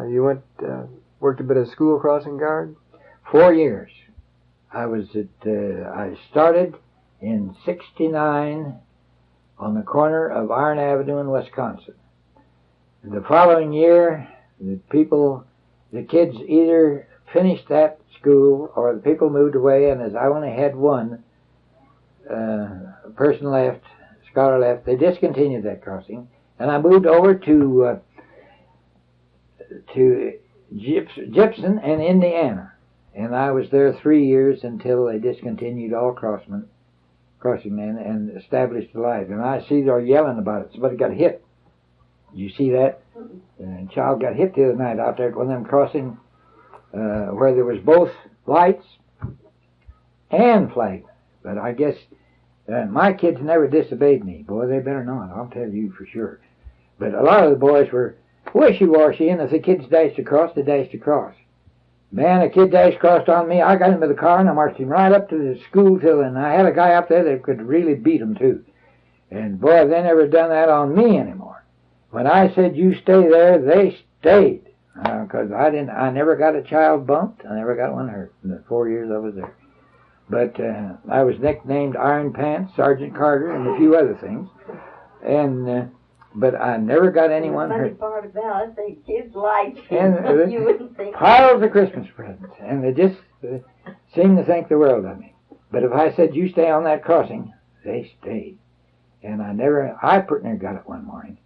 you worked a bit of school crossing guard? 4 years. I started in '69 on the corner of Iron Avenue in Wisconsin. The following year, the kids either finished that school or the people moved away, and as I only had one person left, scholar left, they discontinued that crossing, and I moved over to Gibson and Indiana, and I was there 3 years until they discontinued all crossing men and established the light. And I see they're yelling about it. Somebody got hit. You see that? A child got hit the other night out there at one of them crossing where there was both lights and flag. But I guess my kids never disobeyed me. Boy, they better not. I'll tell you for sure. But a lot of the boys were wishy-washy, and if the kids dashed across, they dashed across. Man, a kid dashed across on me. I got him in the car, and I marched him right up to the school and I had a guy up there that could really beat him, too. And, boy, they never done that on me anymore. When I said, "You stay there," they stayed. Because I never got a child bumped. I never got one hurt in the 4 years I was there. But I was nicknamed Iron Pants, Sergeant Carter, and a few other things. And but I never got anyone hurt. The funny part about it, the kids liked you. And You wouldn't think piles of Christmas presents, and they just seemed to think the world of me. But if I said, "You stay on that crossing," they stayed. And I pretty near got it one morning,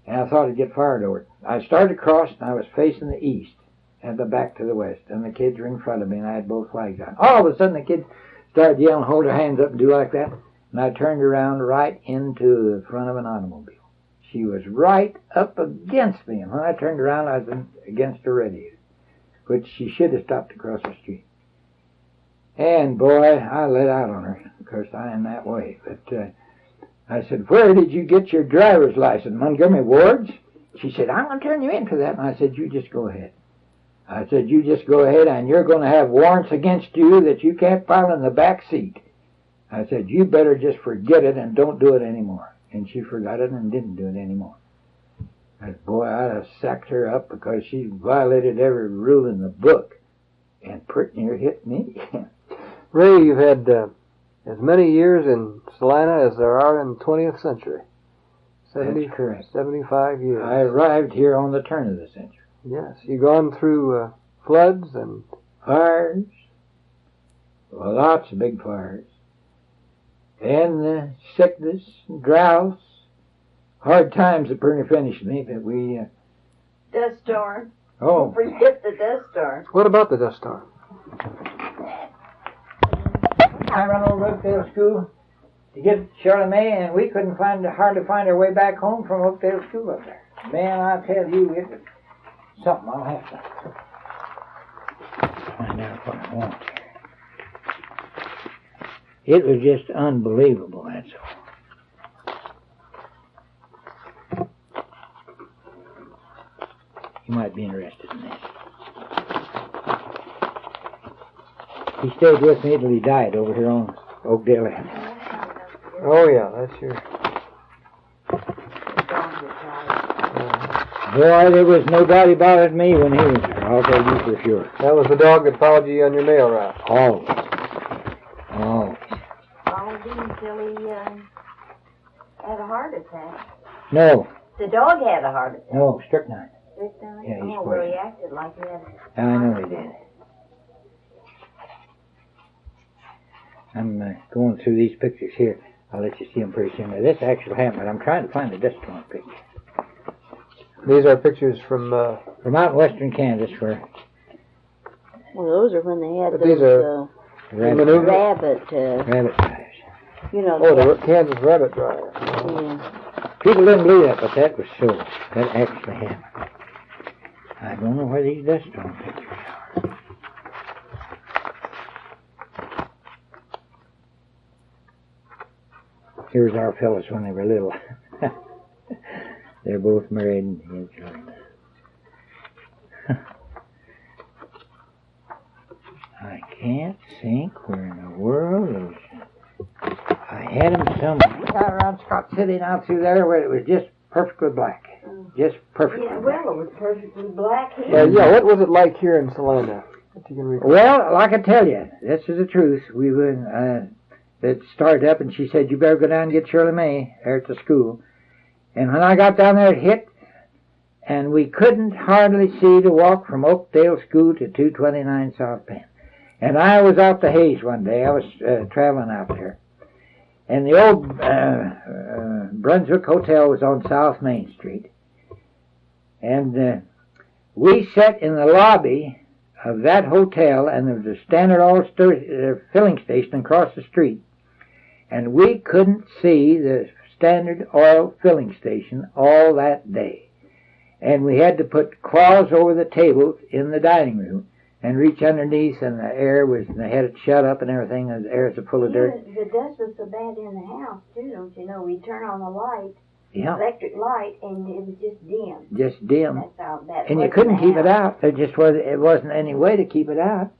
and I thought I'd get fired over it. I started across, and I was facing the east, and the back to the west, and the kids were in front of me, and I had both flags on. All of a sudden, the kids started yelling, "Hold their hands up," and do like that, and I turned around right into the front of an automobile. She was right up against me, and when I turned around, I was against a radiator, which she should have stopped across the street. And, boy, I let out on her, because I am that way. But I said, "Where did you get your driver's license, Montgomery Ward's?" She said, "I'm going to turn you in for that." And I said, "You just go ahead." I said, "You just go ahead, and you're going to have warrants against you that you can't file in the back seat." I said, "You better just forget it and don't do it anymore." And she forgot it and didn't do it anymore. But boy, I'd have sacked her up because she violated every rule in the book and pretty near hit me. Ray, you've had as many years in Salina as there are in the 20th century. That's correct. 75 years. I arrived here on the turn of the century. Yes, you've gone through floods and fires, Well, lots of big fires. And sickness, and droughts, hard times that pretty finished me, but we... Dust storm. Oh. Don't forget the dust storm. What about the dust storm? I run over to Oakdale School to get Shirley May, and we couldn't hardly find our way back home from Oakdale School up there. Man, I tell you, it was something. I'll have to find out what I want here. It was just unbelievable, that's all. You might be interested in this. He stayed with me till he died over here on Oakdale Avenue. Oh yeah, that's your. Boy, there was no doubt about it me when he was there, I'll tell you for sure. That was the dog that followed you on your mail route. Always. Always. Followed him until he had a heart attack. No. The dog had a heart attack. No, strychnine. Strychnine? Yeah, he's well, poisoned. he acted like he had a... I know he did. I'm going through these pictures here. I'll let you see them pretty soon. Now, this actually happened, but I'm trying to find the dust storm picture. These are pictures from out in western Kansas where... Well, those are when they had But these those rabbit rabbit, fires. you know. oh, the Kansas rabbit dryer. Yeah. People didn't believe that, but that was so. That actually happened. I don't know where these dust storm pictures are. Here's our fellows when they were little. They're both married and have children. I can't think where in the world those... I had them somewhere. Got around Scott City and out through there where it was just perfectly black. Just perfectly Yeah, black. well, it was perfectly black here. Yeah, what was it like here in Salina? If you can recall. Well, like I tell you, this is the truth. We were... It started up, and she said, "You better go down and get Shirley May there at the school." And when I got down there, it hit, and we couldn't hardly see to walk from Oakdale School to 229 South Penn. And I was out to Hayes one day. I was traveling out there. And the old Brunswick Hotel was on South Main Street. And we sat in the lobby of that hotel, and there was a Standard Oil filling station across the street. And we couldn't see the Standard Oil filling station all that day. And we had to put claws over the tables in the dining room and reach underneath, and the air was, and they had it shut up and everything, and the air was full of dirt. The dust was so bad in the house, too, don't you know? We'd turn on the light, Yeah. electric light, and it was just dim. Just dim. That's how bad it And was you couldn't in the keep it house. out. It just wasn't any way to keep it out.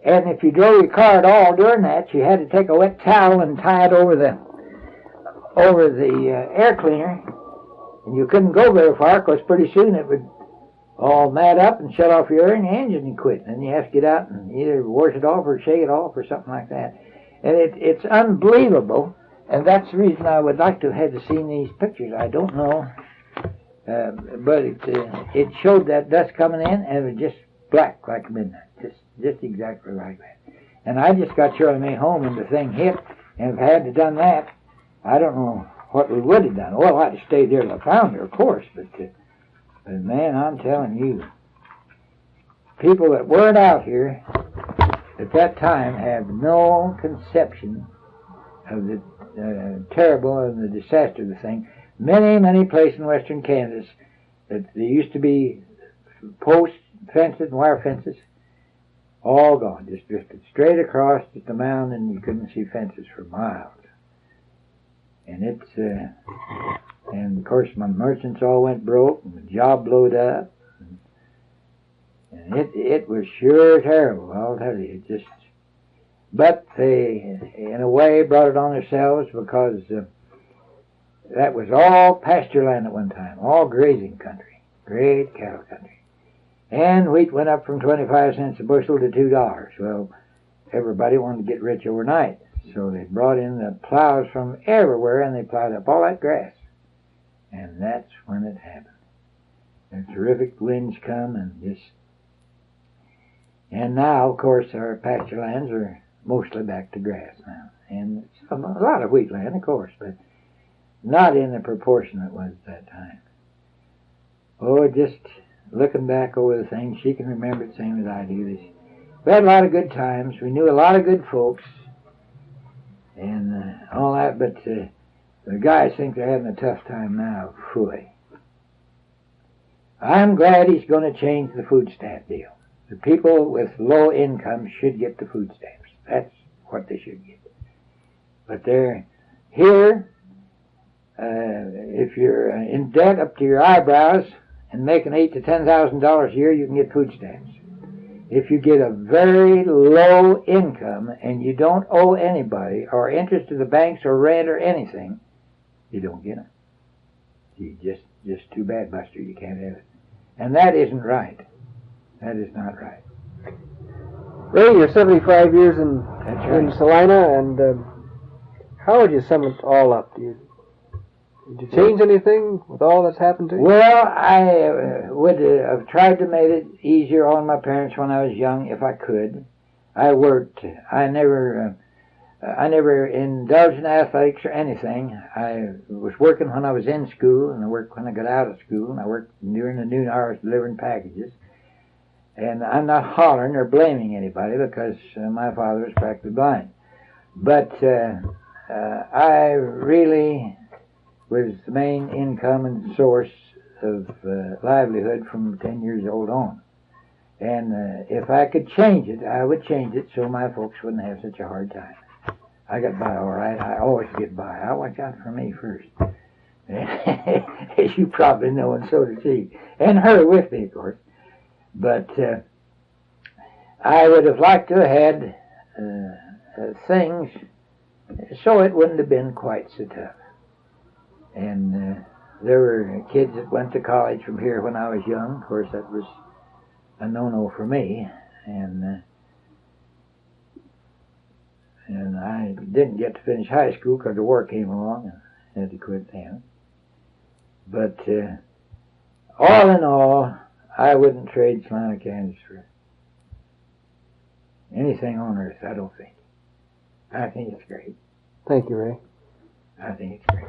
And if you drove your car at all during that, you had to take a wet towel and tie it over the air cleaner. And you couldn't go very far, because pretty soon it would all mad up and shut off your air, and the engine would quit. And you have to get out and either wash it off or shake it off or something like that. And it's unbelievable. And that's the reason I would like to have seen these pictures. I don't know. But it showed that dust coming in, and it was just black like midnight. Just exactly like that. And I just got Shirley May home, and the thing hit. And if I had have done that, I don't know what we would have done. Well, I'd have stayed there till I found her, of course. But man, I'm telling you, people that weren't out here at that time have no conception of the terrible and the disaster of the thing. Many places in western Kansas that there used to be post fences and wire fences, all gone, just drifted straight across just a mound, and you couldn't see fences for miles. And and of course my merchants all went broke, and the job blowed up, and it was sure terrible, I'll tell you. But they, in a way, brought it on themselves, because that was all pasture land at one time, all grazing country, great cattle country. And wheat went up from 25 cents a bushel to $2. Well, everybody wanted to get rich overnight, so they brought in the plows from everywhere, and they plowed up all that grass. And that's when it happened. The terrific winds come, and now, of course, our pasture lands are mostly back to grass now. And a lot of wheat land, of course, but not in the proportion it was at that time. Oh, just looking back over the things, she can remember it the same as I do. We had a lot of good times. We knew a lot of good folks and all that, but the guys think they're having a tough time now. Phooey. I'm glad he's going to change the food stamp deal. The people with low income should get the food stamps. That's what they should get. But they're here, if you're in debt up to your eyebrows and making $8,000 to $10,000 a year, you can get food stamps. If you get a very low income and you don't owe anybody or interest to the banks or rent or anything, you don't get them. You just too bad, Buster. You can't have it. And that isn't right. That is not right. Ray, you're 75 years in Salina, and how would you sum it all up? Did you change anything with all that's happened to you? Well, I would have tried to make it easier on my parents when I was young if I could. I worked. I never indulged in athletics or anything. I was working when I was in school, and I worked when I got out of school, and I worked during the noon hours delivering packages. And I'm not hollering or blaming anybody because my father was practically blind. But I really was the main income and source of livelihood from 10 years old on. And if I could change it, I would change it so my folks wouldn't have such a hard time. I got by all right. I always get by. I watch out for me first. As you probably know, and so does he. And her with me, of course. But I would have liked to have had things so it wouldn't have been quite so tough. And there were kids that went to college from here when I was young. Of course, that was a no-no for me. And I didn't get to finish high school because the war came along and had to quit then. But all in all, I wouldn't trade Salina, Kansas for anything on earth, I don't think. I think it's great. Thank you, Ray. I think it's great.